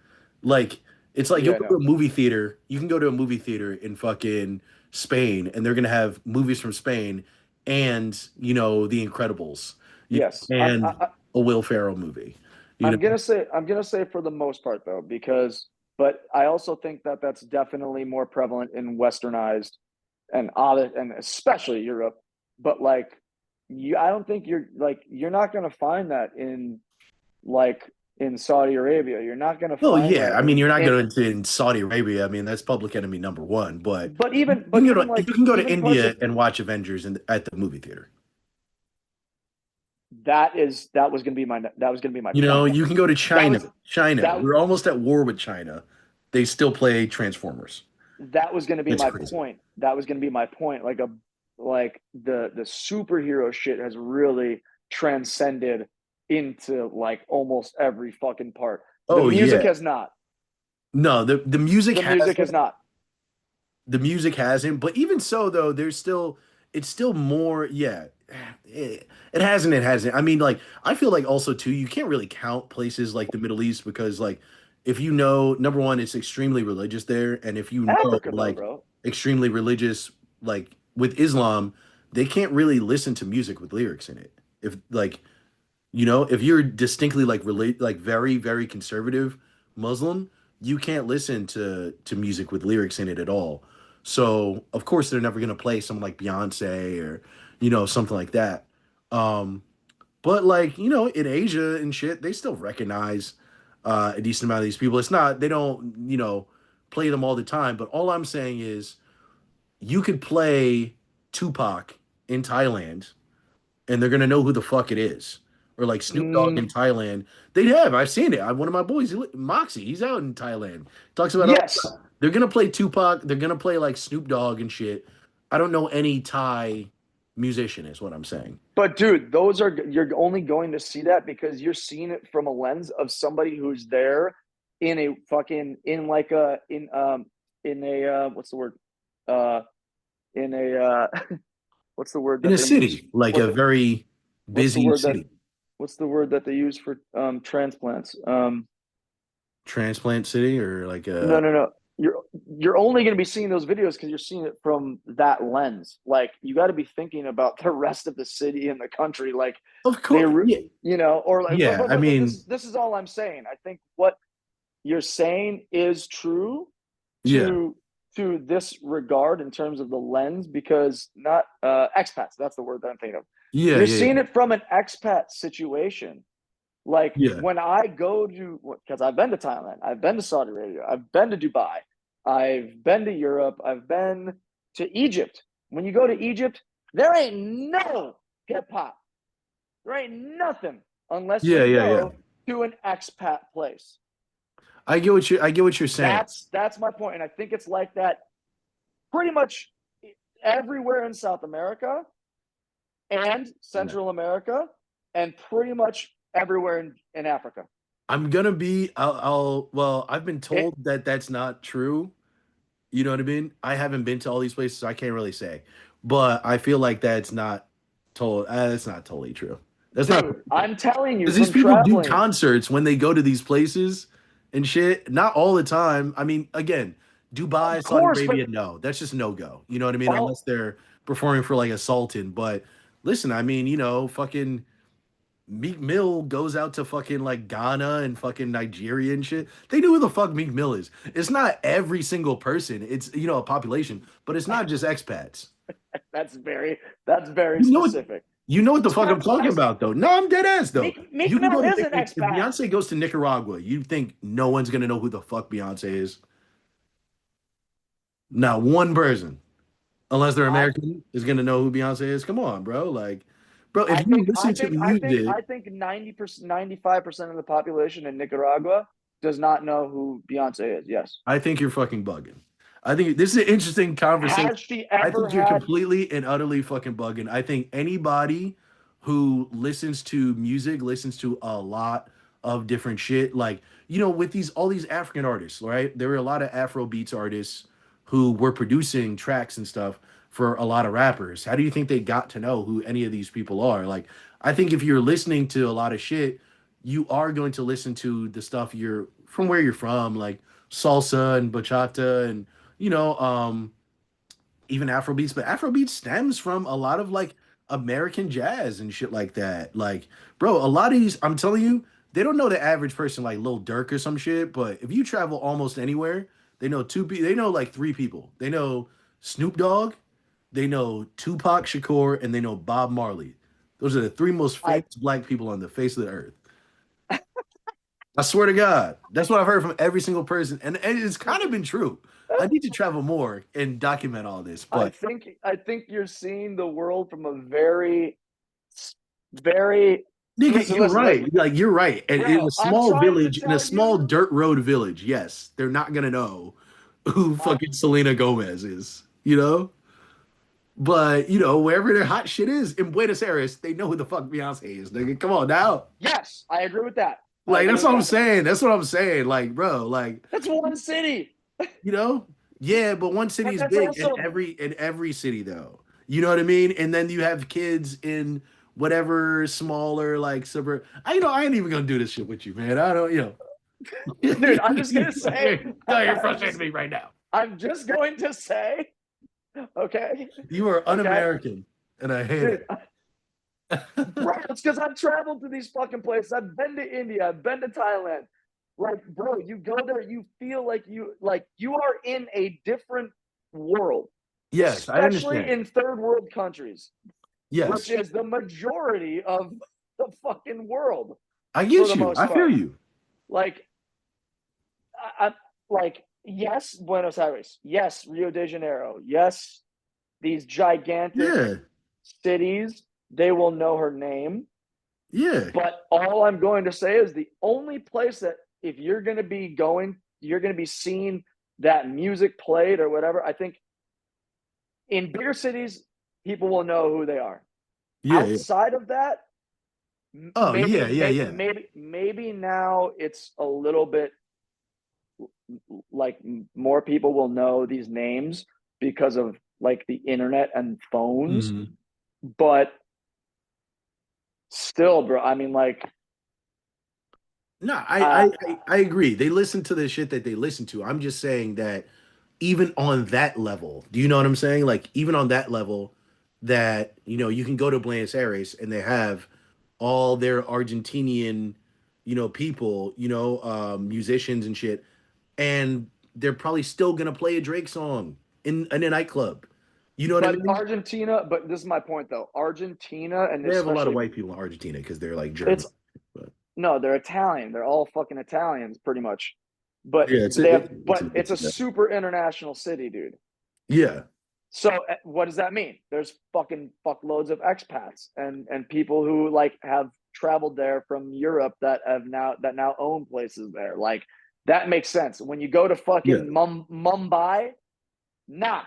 Like it's like you'll Yeah. go to No. a movie theater. You can go to a movie theater in fucking Spain, and they're gonna have movies from Spain and The Incredibles, Yes. and a Will Ferrell movie. You know? I'm gonna say for the most part though, because but I also think that that's definitely more prevalent in westernized and other and especially Europe. But like I don't think you're not going to find that in like in Saudi Arabia. You're not going to Well, find yeah. that I mean, you're not in going to in Saudi Arabia. I mean, that's public enemy number one. But but you even can but go even to like you can go to even parts India of and watch Avengers at the movie theater. that was going to be my You know, point. you can go to That China. was China. that We're almost at war with China. They still play Transformers. that was going to be It's my crazy. point. That was going to be my point. Like the superhero shit has really transcended into like almost every fucking part. The Oh music yeah. has not. No, the music The music has hasn't. not. The music hasn't, but even so though, there's still it's still more, yeah. It hasn't, it hasn't. I mean, like, I feel like also too, you can't really count places like the Middle East because like if you know, number one, it's extremely religious there, and if you know Africa though, like bro. extremely religious, like with Islam, they can't really listen to music with lyrics in it. If like if you're distinctly like relate like very, very conservative Muslim, you can't listen to music with lyrics in it at all. So of course they're never gonna play something like Beyonce or something like that. Um, but like in Asia and shit, they still recognize a decent amount of these people. It's not they don't play them all the time. But all I'm saying is you could play Tupac in Thailand and they're gonna know who the fuck it is. Or like Snoop Dogg in Mm, Thailand. They'd have. I've seen it. One of my boys, Moxie, he's out in Thailand. Talks about it all the yes, time. They're gonna play Tupac. They're gonna play like Snoop Dogg and shit. I don't know any Thai musician, is what I'm saying. but dude, those are you're only going to see that because you're seeing it from a lens of somebody who's there in a fucking in a what's the word uh in a what's the word In that a they use city, like what a the, very what's the busy word that city, what's the word that they use for transplants transplant city, or like no a. no no you're only going to be seeing those videos because you're seeing it from that lens. Like you got to be thinking about the rest of the city and the country like Of they course, yeah, or like yeah. I but mean, this is all I'm saying. I think what you're saying is true yeah, to this regard in terms of the lens because not expats, that's the word that I'm thinking of. yeah, You're yeah, seeing yeah, it from an expat situation. Like yeah. when I go to, because I've been to Thailand, I've been to Saudi Arabia, I've been to Dubai, I've been to Europe, I've been to Egypt. When you go to Egypt, there ain't no hip hop. There ain't nothing unless Yeah, you yeah, yeah. go to an expat place. I get what you're saying. That's my point, and I think it's like that pretty much everywhere in South America and Yeah. Central America, and pretty much everywhere in Africa. I'm gonna be. Well, I've been It, told that that's not true. You know what I mean? I haven't been to all these places, so I can't really say. But I feel like that's not told. That's not totally true. That's not dude, I'm telling you because these from people do traveling, concerts when they go to these places and shit. Not all the time. I mean, again, Dubai, of Saudi course, Arabia, but no, that's just no go. You know what I mean? Unless all they're performing for like a sultan. But listen, I mean, fucking. Meek Mill goes out to fucking like Ghana and fucking Nigeria and shit. They know who the fuck Meek Mill is. It's not every single person. It's a population, but it's not just expats. that's very You know what? specific. You know what the It's fuck not I'm talking just about though. No, I'm dead ass though. Meek You can Mill go to is an if expat. Beyonce goes to Nicaragua, you think no one's gonna know who the fuck Beyonce is? Not one person, unless they're I American, is gonna know who Beyonce is. Come on, bro. Like, bro, if you listen to music. I think 90%, 95% of the population in Nicaragua does not know who Beyonce is. Yes. I think you're fucking bugging. I think this is an interesting conversation. Has she I ever think you're had completely and utterly fucking bugging. I think anybody who listens to music listens to a lot of different shit. Like, with these all these African artists, right? There were a lot of Afro beats artists who were producing tracks and stuff for a lot of rappers. How do you think they got to know who any of these people are? Like, I think if you're listening to a lot of shit, you are going to listen to the stuff you're from where you're from, like salsa and bachata and you know, even Afrobeats, but Afrobeats stems from a lot of like American jazz and shit like that. Like, bro, a lot of these, I'm telling you, they don't know the average person like Lil Durk or some shit, but if you travel almost anywhere, they know two people. They know like three people. They know Snoop Dogg, they know Tupac Shakur, and they know Bob Marley. Those are the three most I famous black people on the face of the earth. I swear to God, that's what I've heard from every single person, and it's kind of been true. I need to travel more and document all this, but I think you're seeing the world from a very very nigga, listen, you're listen, right. listen. Like you're right. And in a Bro, I'm small trying to village, in a tell small you. dirt road village, yes, they're not gonna know who I fucking Selena Gomez is, you know? But wherever their hot shit is in Buenos Aires, they know who the fuck Beyonce is, nigga. Come on now. Yes, I agree with that. I Like agree that's with what I'm that. saying. That's what I'm saying. Like, bro, like, That's one city. you know, yeah, but one city And is that's big also in every city though. You know what I mean? And then you have kids in whatever smaller like suburb. I ain't even gonna do this shit with you, man. I don't, dude, I'm just gonna say You're frustrating me right now. I'm just going to say, okay, You are okay, un-American, and I hate dude, it. bro, it's because I've traveled to these fucking places. I've been to India, I've been to Thailand. Like, bro, you go there, you feel like you are in a different world, Yes, I especially understand. in third world countries, which Yes, is the majority of the fucking world I for get the you. most I feel part. you. Like, I like, yes, Buenos Aires, yes, Rio de Janeiro, yes, these gigantic Yeah, cities, they will know her name. yeah, But all I'm going to say is the only place that if you're going to be going, you're going to be seeing that music played or whatever. I think in bigger cities, people will know who they are. yeah, yeah. Outside of that, Oh, yeah, yeah, yeah. maybe now it's a little bit like more people will know these names because of like the internet and phones. Mhm. But still, bro, I mean, like, No, uh, I agree. They listen to the shit that they listen to. I'm just saying that even on that level, do you know what I'm saying? Like even on that level, that you can go to Buenos Aires and they have all their Argentinian, people, musicians and shit, and they're probably still gonna play a Drake song in a nightclub. You know what I but mean? Argentina, but this is my point though. Argentina and They have a lot of especially white people in Argentina because they're like German. it's But no, they're Italian. They're all fucking Italians pretty much. But yeah, they have it's but a it's mix a of that. super international city, dude. Yeah, So what does that mean? There's fucking fuckloads of expats and people who like have traveled there from Europe that now own places there. Like that makes sense. When you go to yeah, fucking Mumbai, nah,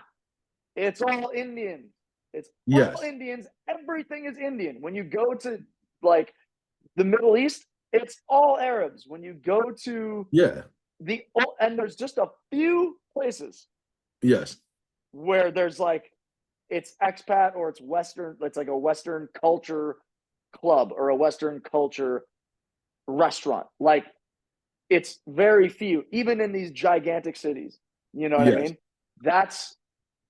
it's all Indian. It's all yes, Indians. Everything is Indian. When you go to like the Middle East, it's all Arabs. When you go to yeah, and there's just a few places yes, where there's like it's expat or it's Western, it's like a Western culture club or a Western culture restaurant. Like it's very few, even in these gigantic cities. You know what I yes. mean? That's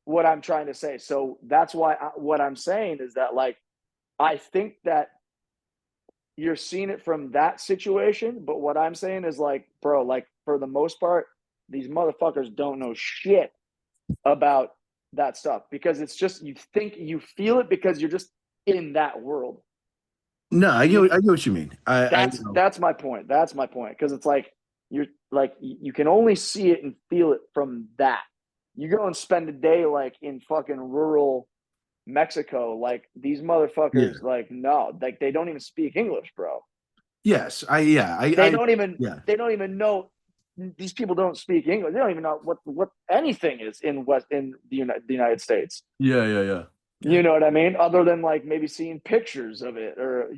what I'm trying to say. So that's why what I'm saying is that like I think that you're seeing it from that situation, but what I'm saying is like, bro, like for the most part, these motherfuckers don't know shit about that stuff because it's just you think you feel it because you're just in that world. No, You I get what you mean. that's my point. That's my point because it's like you're like you can only see it and feel it from that. You go and spend a day like in fucking rural Mexico, like these yeah, motherfuckers, like no, like they don't even speak English, bro. yes, They don't even yeah, they don't even know these people don't speak English. They don't even know what anything is in the United States. yeah, yeah, yeah, yeah. You know what I mean? Other than like maybe seeing pictures of it or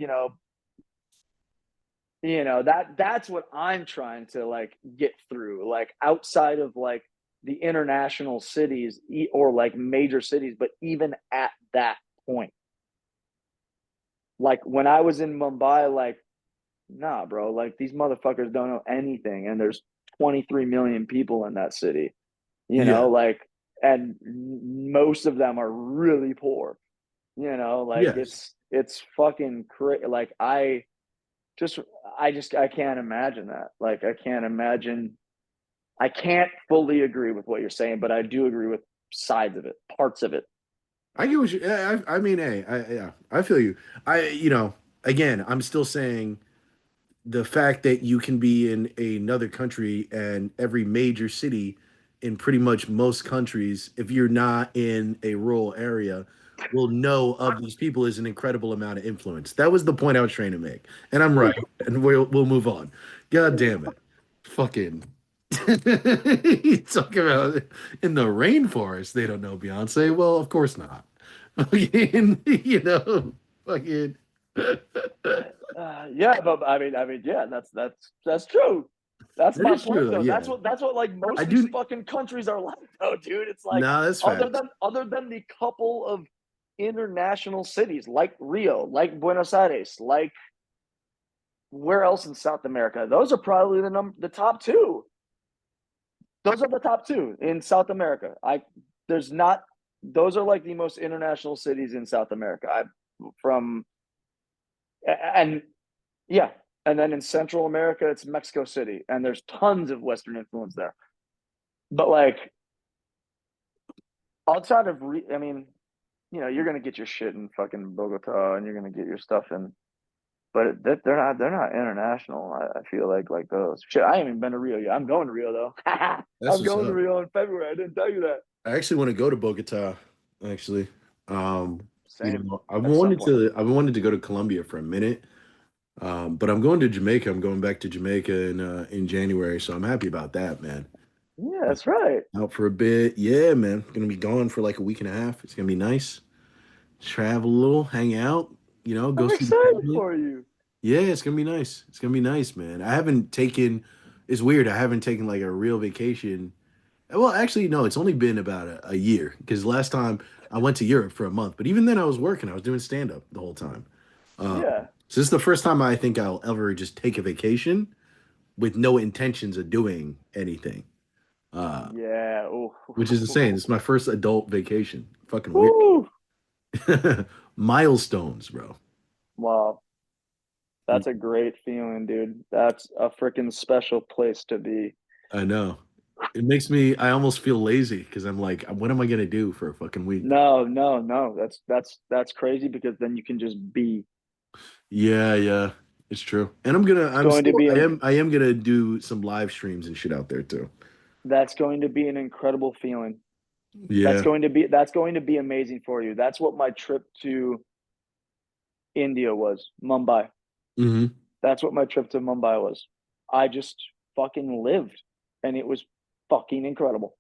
that's what I'm trying to like get through. Like outside of like the international cities or like major cities, but even at that point, like when I was in Mumbai, like nah, bro, like these motherfuckers don't know anything, and there's 23 million people in that city. Yeah, Like, and most of them are really poor. Like yes, it's fucking crazy. Like just I can't imagine that. Like I can't imagine. I can't fully agree with what you're saying, but I do agree with sides of it, parts of it. I get what you. I mean, hey, yeah, I feel you. Again, I'm still saying the fact that you can be in another country and every major city in pretty much most countries, if you're not in a rural area, will know of these people is an incredible amount of influence. That was the point I was trying to make, and I'm right. And we'll move on. God damn it, fucking. You talking about in the rainforest? They don't know Beyonce. Well, of course not. Fucking, fucking. Yeah, but yeah, that's true. That's That my is true, point, though. though. Yeah, That's what like I most of these do. fucking countries are like, though, dude. It's like No, that's facts. other than the couple of international cities like Rio, like Buenos Aires, like where else in South America? Those are probably the top two. Those are the top two in South America. I there's not those are like the most international cities in South America. I from and yeah, and then in Central America it's Mexico City, and there's tons of Western influence there. But like outside of, I mean, you're gonna get your shit in fucking Bogota, and you're gonna get your stuff in, but they're not international. I feel like those shit. I haven't even been to Rio yet. I'm going to Rio though. That's I'm what's going to up. Rio in February. I didn't tell you that. I actually want to go to Bogota. Actually, Same I've at some wanted point. to go to Colombia for a minute. But I'm going to Jamaica. I'm going back to Jamaica in January, so I'm happy about that, man. Yeah, that's right. Out for a bit, yeah, man. Gonna be gone for like a week and a half. It's gonna be nice. Travel a little, hang out, go I'm see the excited family. for you. Yeah, it's gonna be nice. It's gonna be nice, man. I haven't taken. It's weird. I haven't taken like a real vacation. Well, actually, no. It's only been about a year because last time I went to Europe for a month. But even then, I was working. I was doing stand up the whole time. Um, Yeah, so this is the first time I think I'll ever just take a vacation with no intentions of doing anything. Uh, yeah. Ooh. which is insane. It's my first adult vacation. Fucking weird. Woo. Milestones, bro. Wow, that's a great feeling, dude. That's a freaking special place to be. I know. It makes me. I almost feel lazy because I'm like, what am I gonna do for a fucking week? No, no, no. That's crazy because then you can just be. Yeah, yeah, it's true. And I'm gonna. It's going to be an I am gonna do some live streams and shit out there too. That's going to be an incredible feeling. Yeah. That's going to be amazing for you. That's what my trip to India was, Mumbai. Hmm. That's what my trip to Mumbai was. I just fucking lived, and it was fucking incredible.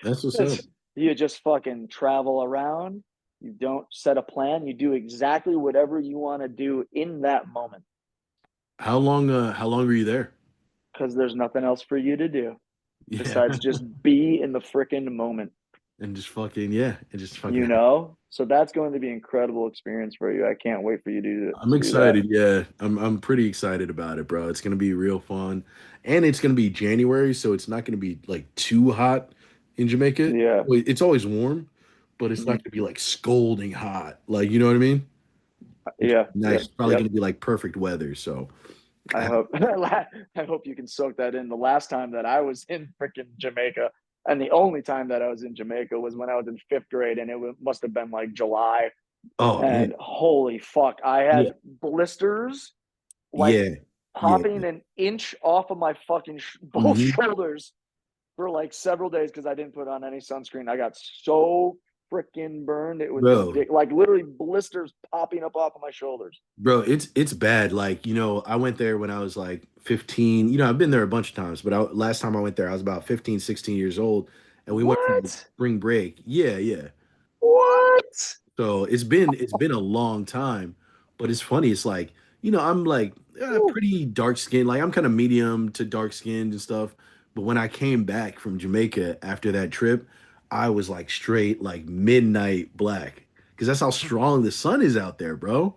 That's what's up. It's, you just fucking travel around. You don't set a plan. You do exactly whatever you want to do in that moment How long were you there? because there's nothing else for you to do Yeah. besides just be in the freaking moment. And just fucking yeah, and just fucking You know, so that's going to be an incredible experience for you. I can't wait for you I'm to do that. excited. Yeah, I'm pretty excited about it, bro. It's gonna be real fun, and it's gonna be January, so it's not gonna be like too hot in Jamaica. Yeah. It's always warm, but it's not Mhm. gonna be like scalding hot. Like, you know what I mean? It's Yeah, nice. yep, It's probably yep. gonna be like perfect weather. So, I hope I hope you can soak that in. The last time that I was in freaking Jamaica, and the only time that I was in Jamaica was when I was in fifth grade, and must have been like July. oh man, And holy fuck, I yeah, had blisters like yeah, yeah. popping an inch off of my fucking both Hmm. shoulders for like several days because I didn't put on any sunscreen. I got so freaking burned. It was Bro, ridiculous. Like literally blisters popping up off of my shoulders. bro, it's bad. Like, I went there when I was like 15. I've been there a bunch of times, but last time I went there, I was about 15, 16 years old, and we went for like What? spring break. Yeah, yeah. What? So it's been a long time, but it's funny. It's like, I'm like Ooh. pretty dark skinned. Like, I'm kind of medium to dark skinned and stuff. But when I came back from Jamaica after that trip, I was like straight like midnight black because that's how strong the sun is out there, bro.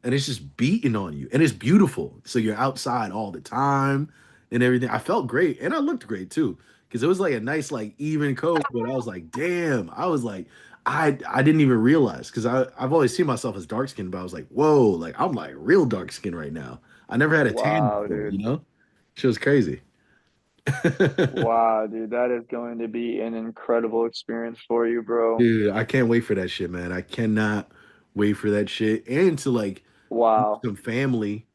And it's just beating on you, and it's beautiful. So you're outside all the time and everything. I felt great, and I looked great too because it was like a nice like even coat. But I was like, damn. I was like. I didn't even realize because I've always seen myself as dark skinned, but I was like, whoa, like I'm like real dark skin right now. I never had a tan Wow, before, you dude. know? Shit was crazy. Wow, dude. That is going to be an incredible experience for you, bro. Dude, I can't wait for that shit, man. I cannot wait for that shit. And to like meet Wow. some family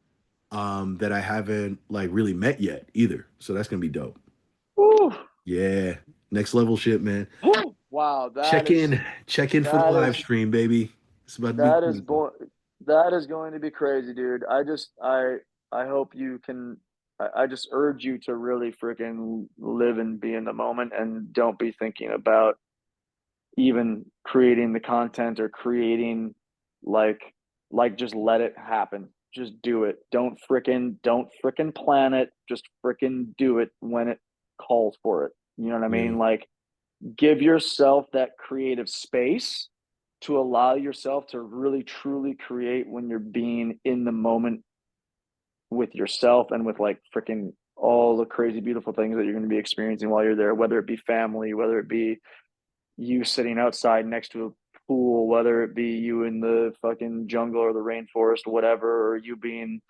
that I haven't like really met yet either. So that's gonna be dope. Woo. Yeah. Next level shit, man. Woo. Wow, Check in. Check in for the that live is stream, baby. It's about to be that is crazy. bo that is going to be crazy, dude. I hope you can I just urge you to really freaking live and be in the moment and don't be thinking about even creating the content or creating like just let it happen. Just do it. Don't fricking plan it. Just fricking do it when it calls for it. You know what I Yeah. mean? Like give yourself that creative space to allow yourself to really truly create when you're being in the moment with yourself and with like freaking all the crazy beautiful things that you're going to be experiencing while you're there, whether it be family, whether it be you sitting outside next to a pool, whether it be you in the fucking jungle or the rainforest, whatever, or you being,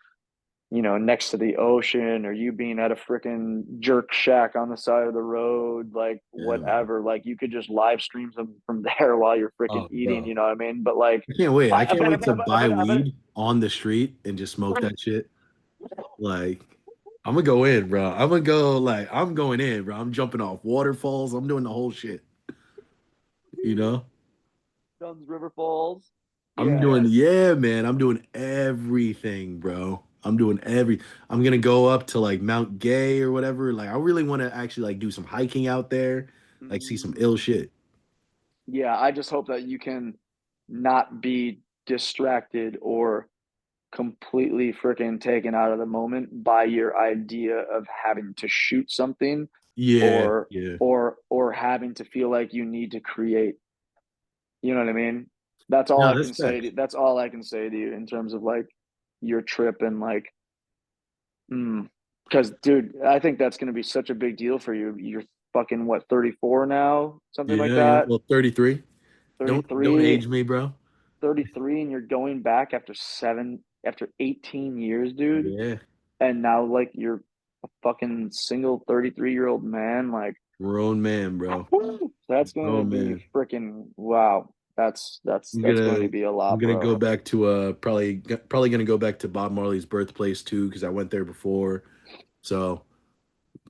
next to the ocean, or you being at a freaking jerk shack on the side of the road, like Yeah, man. whatever. Like you could just live stream them from there while you're freaking Oh, eating, bro. you know what I mean? But like, I can't wait. I I can't bet, I wait bet, to I buy bet, I bet, weed on the street and just smoke that shit. Like, I'm gonna go in, bro. I'm gonna go like I'm going in, bro. I'm jumping off waterfalls. I'm doing the whole shit. You know? Dunn's River Falls. I'm Yeah. doing, yeah, man. I'm doing everything, bro. I'm doing every. I'm gonna go up to like Mount Gay or whatever. Like, I really want to actually like do some hiking out there, like see some Mm. ill shit. Yeah, I just hope that you can not be distracted or completely freaking taken out of the moment by your idea of having to shoot something Yeah, or yeah. having to feel like you need to create. You know what I mean? No, that's facts. That's all I can say to you in terms of like your trip and like because dude, I think that's going to be such a big deal for you. You're fucking what, 34 now, something like Yeah, yeah. that. Well, 33. Don't 33, age me, bro. 33, and you're going back after 18 years, dude. Yeah, And now like you're a fucking single 33-year-old man. Like grown man, bro. that's going to Grown be man. freaking wow. I'm That's going to gonna be a I'm lot, gonna bro. go back to probably gonna go back to Bob Marley's birthplace too because I went there before. So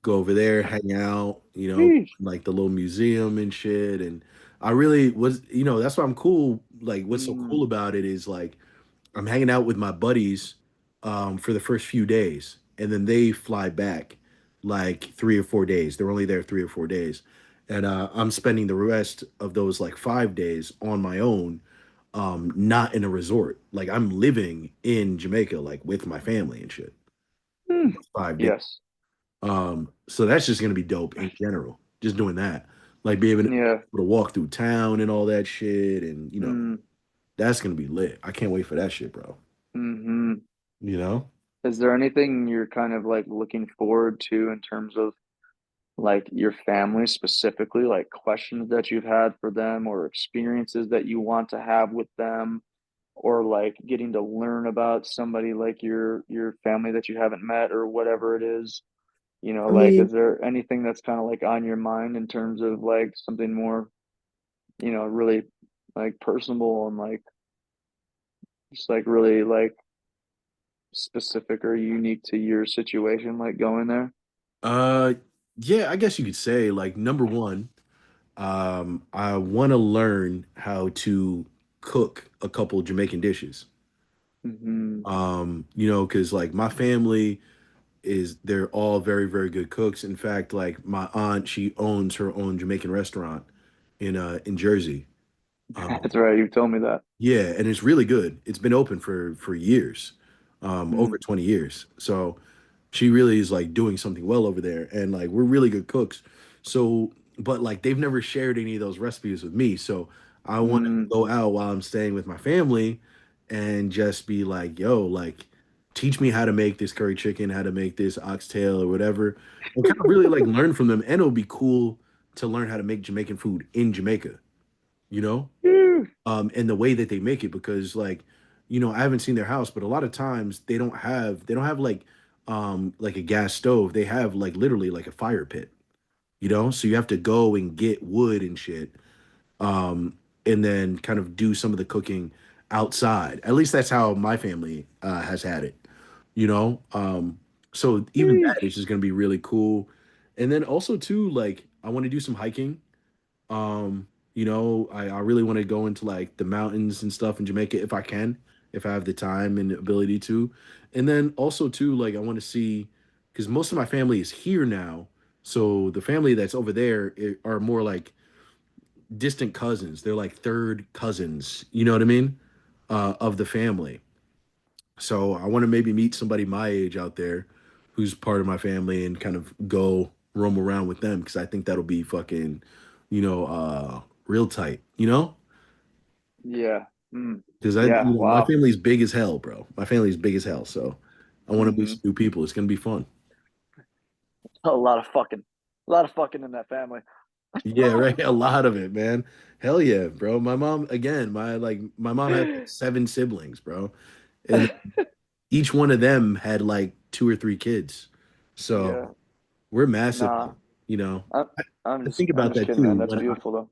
go over there, hang out, Sheesh. like the little museum and shit. And I really was, that's why I'm cool. Like what's so Mm. cool about it is like I'm hanging out with my buddies for the first few days, and then they fly back like 3 or 4 days. They're only there 3 or 4 days, and I'm spending the rest of those like 5 days on my own, not in a resort. Like I'm living in Jamaica, like with my family and shit. Mm. 5 days. Yes. So that's just gonna be dope in general. Just doing that, like be able Yeah. to walk through town and all that shit, and Mm. that's gonna be lit. I can't wait for that shit, bro. Hmm. You know? Is there anything you're kind of like looking forward to in terms of like your family specifically, like questions that you've had for them or experiences that you want to have with them, or like getting to learn about somebody like your family that you haven't met or whatever it is? I Like mean, is there anything that's kind of like on your mind in terms of like something more, really like personable and like just like really like specific or unique to your situation, like going there? uh, yeah, I guess you could say like number one, I want to learn how to cook a couple Jamaican dishes. Hmm. Because like my family they're all very, very good cooks. In fact, like my aunt, she owns her own Jamaican restaurant in Jersey. Um, That's right. You've told me that. yeah, and it's really good. It's been open for years, over Mm. 20 years. So she really is like doing something well over there, and like we're really good cooks. So, but like they've never shared any of those recipes with me. So I want to Mm. go out while I'm staying with my family and just be like, yo, like teach me how to make this curry chicken, how to make this oxtail or whatever, and kind of really like learn from them. And it'll be cool to learn how to make Jamaican food in Jamaica, you know? Phew. And the way that they make it because like I haven't seen their house, but a lot of times they don't have like a gas stove. They have like literally like a fire pit, So you have to go and get wood and shit, and then kind of do some of the cooking outside. At least that's how my family has had it, you know. So even that Sheesh. is just gonna be really cool. And then also too, like I want to do some hiking. I really want to go into like the mountains and stuff in Jamaica if I can, if I have the time and the ability to. And then also too, like I want to see because most of my family is here now. So the family that's over there are more like distant cousins. They're like third cousins, you know what I mean? Of the family. So I want to maybe meet somebody my age out there who's part of my family and kind of go roam around with them because I think that'll be fucking, real tight, Yeah. Mm. Because Yeah. my Wow. family's big as hell, bro. My family's big as hell. So I want to meet Hmm. some new people. It's gonna be fun. A lot of fucking, a lot of fucking in that family. Yeah, right. A lot of it, man. Hell yeah, bro. My mom, again, my mom has like seven siblings, bro. And each one of them had like two or three kids. Yeah. So we're massive, Nah. you know. I, I, I'm I just, think I'm about just that kidding, man. too. That's beautiful though.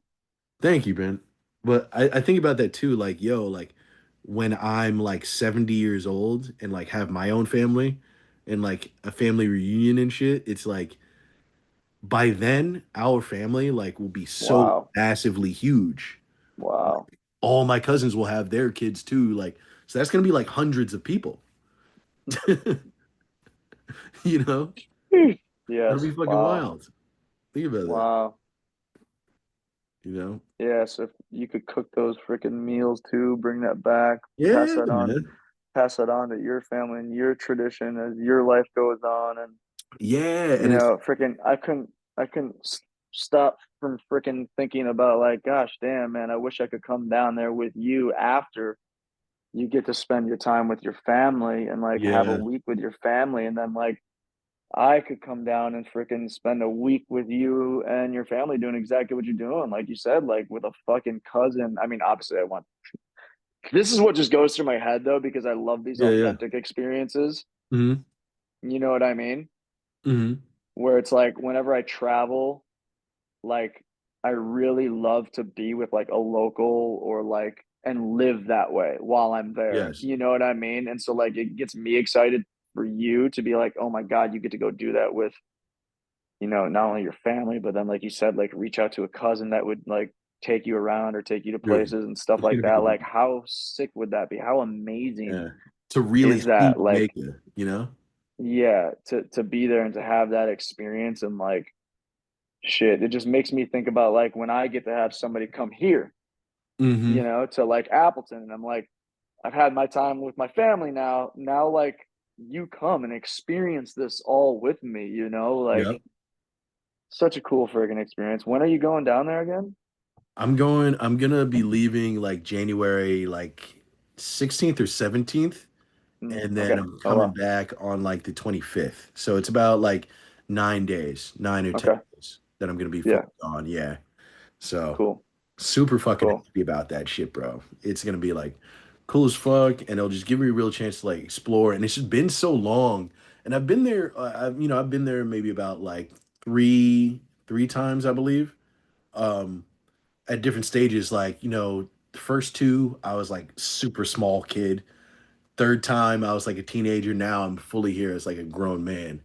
Thank you, Ben. But I think about that too, like, yo, like when I'm like 70 years old and like have my own family and like a family reunion and shit, it's like by then our family like will be so Wow. massively huge. Wow. All my cousins will have their kids too. Like, so that's gonna be like hundreds of people. You know? That'll be Yes. fucking Wow. wild. Think about that, Wow. you know? Yes. If you could cook those freaking meals too, bring that back, Yeah, man. pass that on to your family and your tradition as your life goes on. And, Yeah, and it's freaking, I couldn't stop from freaking thinking about like, gosh, damn, man, I wish I could come down there with you after you get to spend your time with your family and like have a yeah, week with your family. And then like, I could come down and freaking spend a week with you and your family doing exactly what you're doing. Like you said, like with a fucking cousin. I mean, obviously, I want this is what just goes through my head though, because I love these yeah, yeah. authentic experiences. Hmm. You know what I mean? Hmm. Where it's like whenever I travel, like I really love to be with like a local or like and live that way while I'm there. Yes. You know what I mean? And so like it gets me excited for you to be like, oh my God, you get to go do that with not only your family, but then like you said, like reach out to a cousin that would like take you around or take you to Dude, places and stuff it's like gonna be that. Like wild. how sick would that be? How amazing Yeah. To really is see that? Like, Jamaica, you know? yeah, to be there and to have that experience and like shit, it just makes me think about like when I get to have somebody come here, Hmm. to like Appleton, and I'm like, I've had my time with my family now. Now like you come and experience this all with me, like Yep. such a cool friggin' experience. When are you going down there again? I'm gonna be leaving like January like 16th or 17th, and then Okay. I'm Oh coming well. back on like the 25th. So it's about like 9 days, 9 or 10 Okay. days that I'm gonna be fully Yeah. gone. Yeah. So Cool. super fucking Cool. happy about that shit, bro. It's gonna be like cool as fuck, and it'll just give me a real chance to like explore. And it's just been so long, and I've been there. I've been there maybe about like three times, I believe. Um, at different stages. Like the first two, I was like super small kid. Third time, I was like a teenager. Now I'm fully here as like a grown man.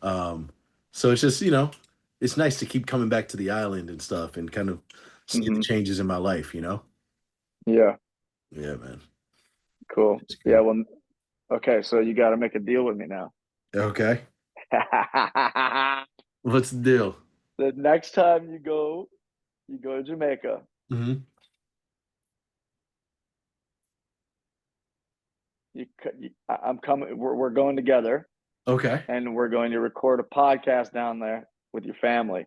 Um, so it's just it's nice to keep coming back to the island and stuff, and kind of see the Hmm. changes in my life. Yeah. Yeah, man. Cool. It's Yeah. good. Well. Okay. So you got to make a deal with me now. Okay. What's the deal? The next time you go to Jamaica. Hmm. I'm coming. We're going together, Okay. and we're going to record a podcast down there with your family,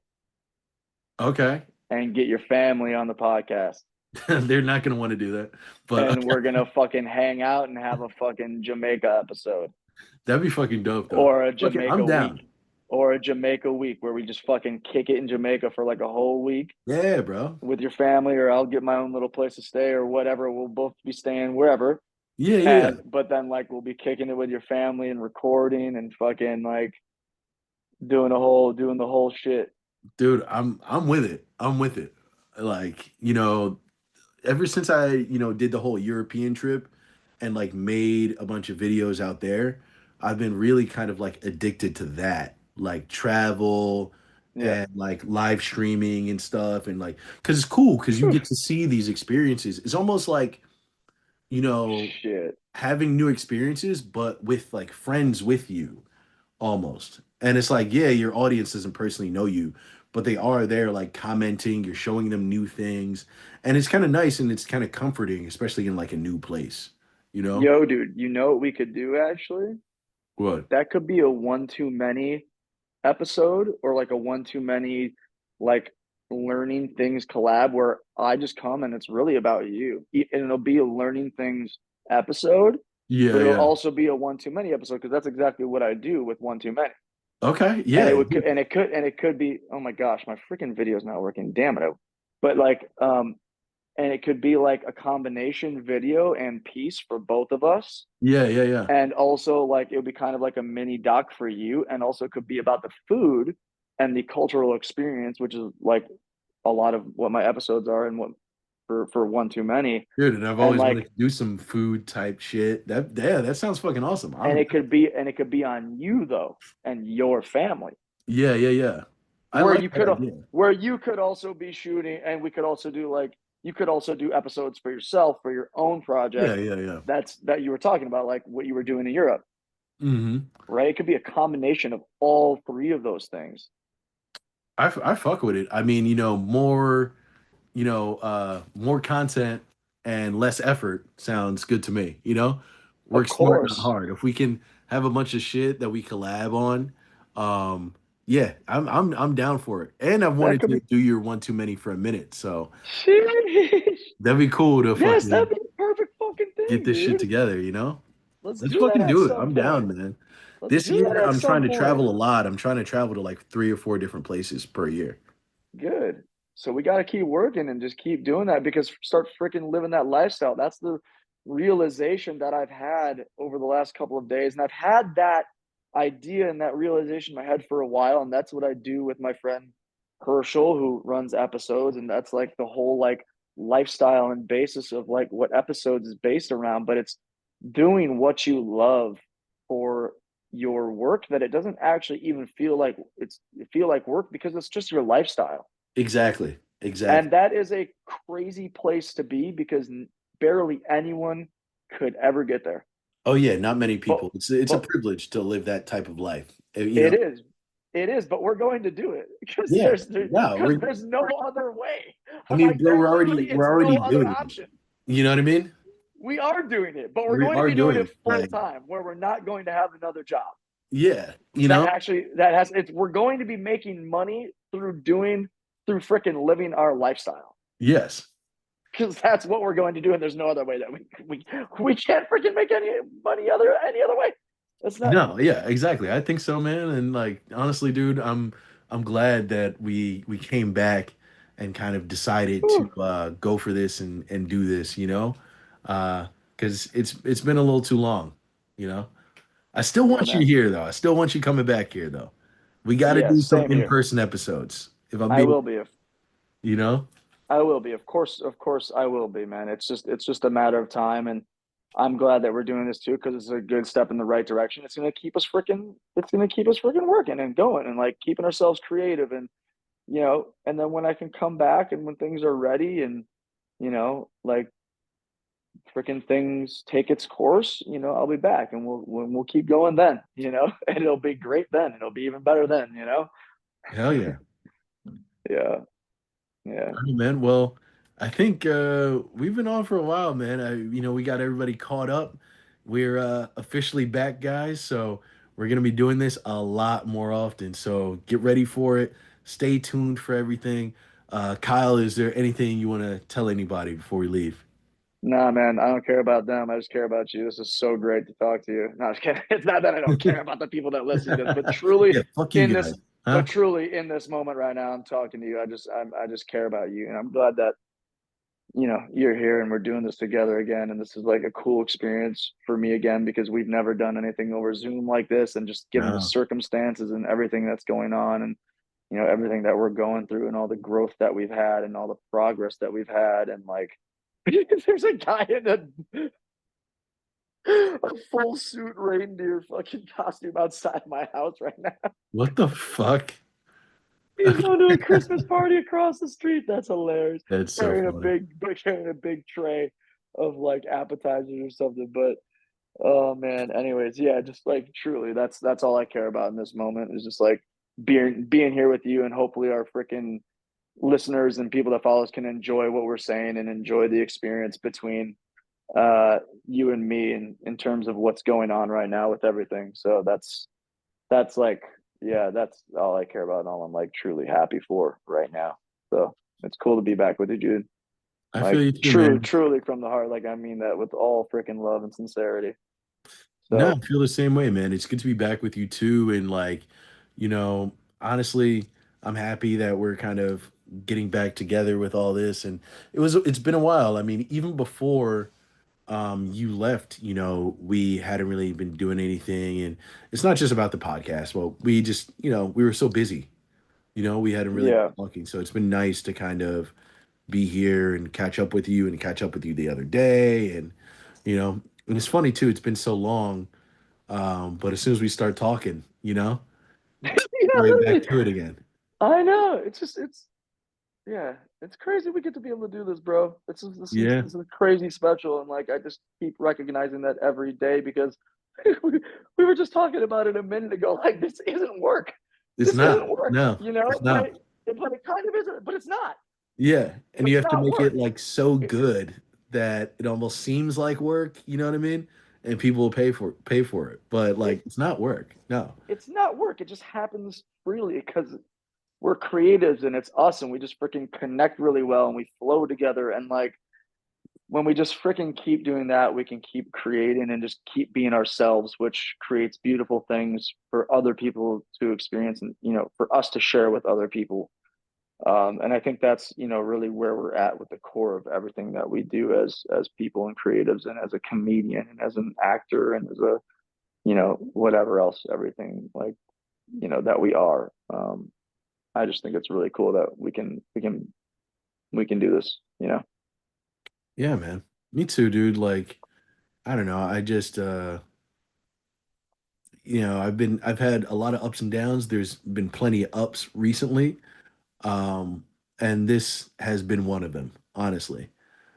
Okay. and get your family on the podcast. They're not gonna want to do that, but And okay. we're gonna fucking hang out and have a fucking Jamaica episode That'd be fucking dope though. or a Okay, I'm Jamaica down. week where we just fucking kick it in Jamaica for like a whole week Yeah, bro. with your family, or I'll get my own little place to stay or whatever. We'll both be staying wherever. Yeah, yeah, yeah. And but then like we'll be kicking it with your family and recording and fucking like doing the whole shit. Dude, I'm with it. I'm with it. Like, ever since I, did the whole European trip and like made a bunch of videos out there, I've been really kind of like addicted to that, like travel Yeah. and like live streaming and stuff. And like, cause it's cool because you Whew. get to see these experiences. It's almost like, you know, Shit. having new experiences, but with like friends with you almost. And it's like, yeah, your audience doesn't personally know you, but they are there like commenting, you're showing them new things. And it's kind of nice and it's kind of comforting, especially in like a new place, you know? Yo, dude, you know what we could do actually? What? That could be a one too many episode or like a one too many like learning things collab where I just come and it's really about you. And it'll be a learning things episode, Yeah, but it'll yeah. also be a one too many episode because that's exactly what I do with one too many. Okay. And Yeah. Yeah. it could be, oh my gosh, my freaking video's not working. Damn it. But like and it could be like a combination video and piece for both of us. Yeah. Yeah. Yeah. And also like it would be kind of like a mini doc for you, and also could be about the food and the cultural experience, which is like a lot of what my episodes are and what for one too many. Dude, and I've And always wanted like to do some food type shit. Yeah, that sounds fucking awesome. and it could be on you though and your family, Yeah, yeah, yeah. I where like you that could idea. where you could also be shooting, and we could also do like you could also do episodes for yourself for your own Yeah, project. yeah, yeah. That you were talking about, like what you were doing in Europe, Hmm. right? It could be a combination of all three of those things. I fuck with it. I mean, more content and less effort sounds good to me, you know? Of Work smart, not course. hard. If we can have a bunch of shit that we collab on, um, yeah, I'm down for it. And I've That wanted could to be. do your one too many for a minute, so Sheesh. that'd be cool to Yes, that'd fucking be the perfect fucking get thing, this shit dude. together, you know? Let's Let's do that fucking at do it. some I'm point. down, man. Let's This do that year, at I'm some trying to point. travel a lot. I'm trying to travel to like 3 or 4 different places per year. Good. So we got to keep working and just keep doing that, because start freaking living that lifestyle. That's the realization that I've had over the last couple of days. And I've had that idea and that realization in my head for a while. And that's what I do with my friend Herschel, who runs episodes. And that's like the whole like lifestyle and basis of like what episodes is based around. But it's doing what you love for your work, that it doesn't actually even feel like work, because it's just your lifestyle. Exactly. Exactly. And that is a crazy place to be, because barely anyone could ever get there. Oh yeah, not many But people. It's a but privilege to live that type of life. You it know. is. It is, but we're going to do it because Yeah. Yeah. there's no other way. I I'm mean, like, bro, there literally we're is no already other doing it. option. You know what I mean? We are doing it, but we're We going to are be doing doing it it. full Like, time, where we're not going to have another job. yeah, That has it's we're going to be making money through freaking living our lifestyle, yes. because that's what we're going to do, and there's no other way that we can't freaking make any money any other way. That's not. No, yeah, exactly. I think so, man. And like honestly, dude, I'm glad that we came back and kind of decided to Whew. go for this and do this, because it's been a little too long, you know. I still Yeah, want you man. here though. I still want you coming back here though. We got to Yeah, do some same here. in-person episodes. If I'm I being, will be. you know? I will be. Of course, I will be, man. It's just a matter of time, and I'm glad that we're doing this too, because it's a good step in the right direction. It's gonna keep us freaking working and going, and like keeping ourselves creative, and and then when I can come back and when things are ready, and like freaking things take its course, I'll be back, and we'll keep going then, and it'll be great then. It'll be even better then. Hell yeah. Yeah, yeah. All right, man. Well, I think we've been on for a while, man. We got everybody caught up. We're officially back, guys. So we're gonna be doing this a lot more often. So get ready for it. Stay tuned for everything. Kyle, is there anything you want to tell anybody before we leave? Nah, man, I don't care about them. I just care about you. This is so great to talk to you. No, I'm just kidding. It's not that I don't care about the people that listen to this, but Yeah, fuck you guys. Huh? truly in this moment right now, I'm talking to you. I just care about you, and I'm glad that you're here and we're doing this together again. And this is like a cool experience for me again because we've never done anything over Zoom like this. And just given the No. circumstances and everything that's going on and, everything that we're going through and all the growth that we've had and all the progress that we've had. And like, there's a guy in a full suit reindeer fucking costume outside my house right now. What the fuck? He's going to a Christmas party across the street. That's hilarious. That's so funny. Carrying a big tray of like appetizers or something. But oh man, anyways, yeah, just like truly, that's all I care about in this moment is just like being here with you, and hopefully our freaking listeners and people that follow us can enjoy what we're saying and enjoy the experience between you and me in terms of what's going on right now with everything. So that's like, yeah, that's all I care about and all I'm like truly happy for right now. So it's cool to be back with you, dude. I feel Like you too, man. truly from the heart. Like I mean that with all freaking love and sincerity. No, I So feel the same way, man. It's good to be back with you too. And like, you know, honestly, I'm happy that we're kind of getting back together with all this. And it's been a while. I mean, even before you left, we hadn't really been doing anything. And it's not just about the podcast. Well, we just, we were so busy. We hadn't really been yeah. talking. So it's been nice to kind of be here and catch up with you and catch up with you the other day. And it's funny too, it's been so long. But as soon as we start talking, Yeah, right back literally. to it again. I know. It's yeah, it's crazy we get to be able to do this, bro. Yeah, This is crazy special, and like I just keep recognizing that every day because we were just talking about it a minute ago. Like this isn't work. it's This not. isn't work, No, it's not. but it kind of isn't. But it's not. Yeah, and But you it's have to not make it work. like so It, good that it almost seems like work, you know what I mean? And people will pay for it. But it like it's not work. No. it's not work. It just happens freely because we're creatives and it's us, and we just freaking connect really well and we flow together, and like when we just freaking keep doing that, we can keep creating and just keep being ourselves, which creates beautiful things for other people to experience and, for us to share with other people. And I think that's, really where we're at with the core of everything that we do as people and creatives and as a comedian and as an actor and as a, whatever else, everything like, that we are. I just think it's really cool that we can do this. Yeah, man. Me too, dude. Like, I don't know. I just I've had a lot of ups and downs. There's been plenty of ups recently. Um, and this has been one of them, honestly.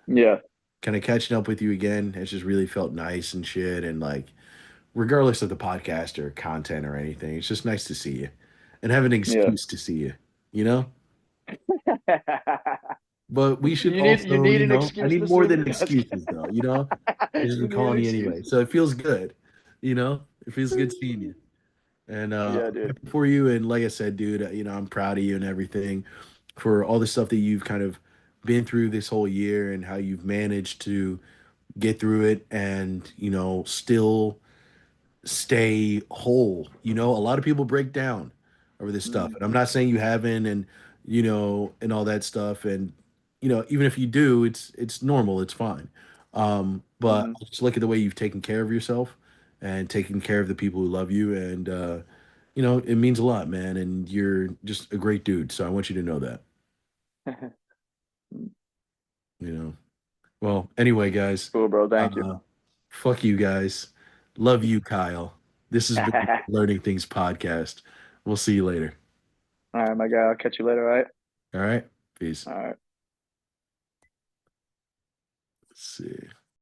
Yeah. Kind of catching up with you again has just really felt nice and shit. And like, regardless of the podcast or content or anything, it's just nice to see you and have an Yeah. excuse to see you, you know? But we should You also, need an I excuse need to more see me. than excuses though, you know? I just You been need an calling you excuse. anyway. So it feels good, you know? It feels good seeing you. And Yeah, I'm dude. happy for you. And like I said, dude, I'm proud of you and everything for all the stuff that you've kind of been through this whole year and how you've managed to get through it and, still stay whole. A lot of people break down over this stuff. Mm, And I'm not saying you haven't and all that stuff. And, even if you do, it's normal, it's fine. But mm. just look at the way you've taken care of yourself and taken care of the people who love you. And it means a lot, man. And you're just a great dude. So I want you to know that. You know. Well, anyway, guys, Cool, bro. Thank you. uh, fuck you guys. Love you, Kyle. This has been the All Learning Things podcast. We'll see you later. right, my guy. I'll catch you later. All right. All right. Peace. All right. Let's see.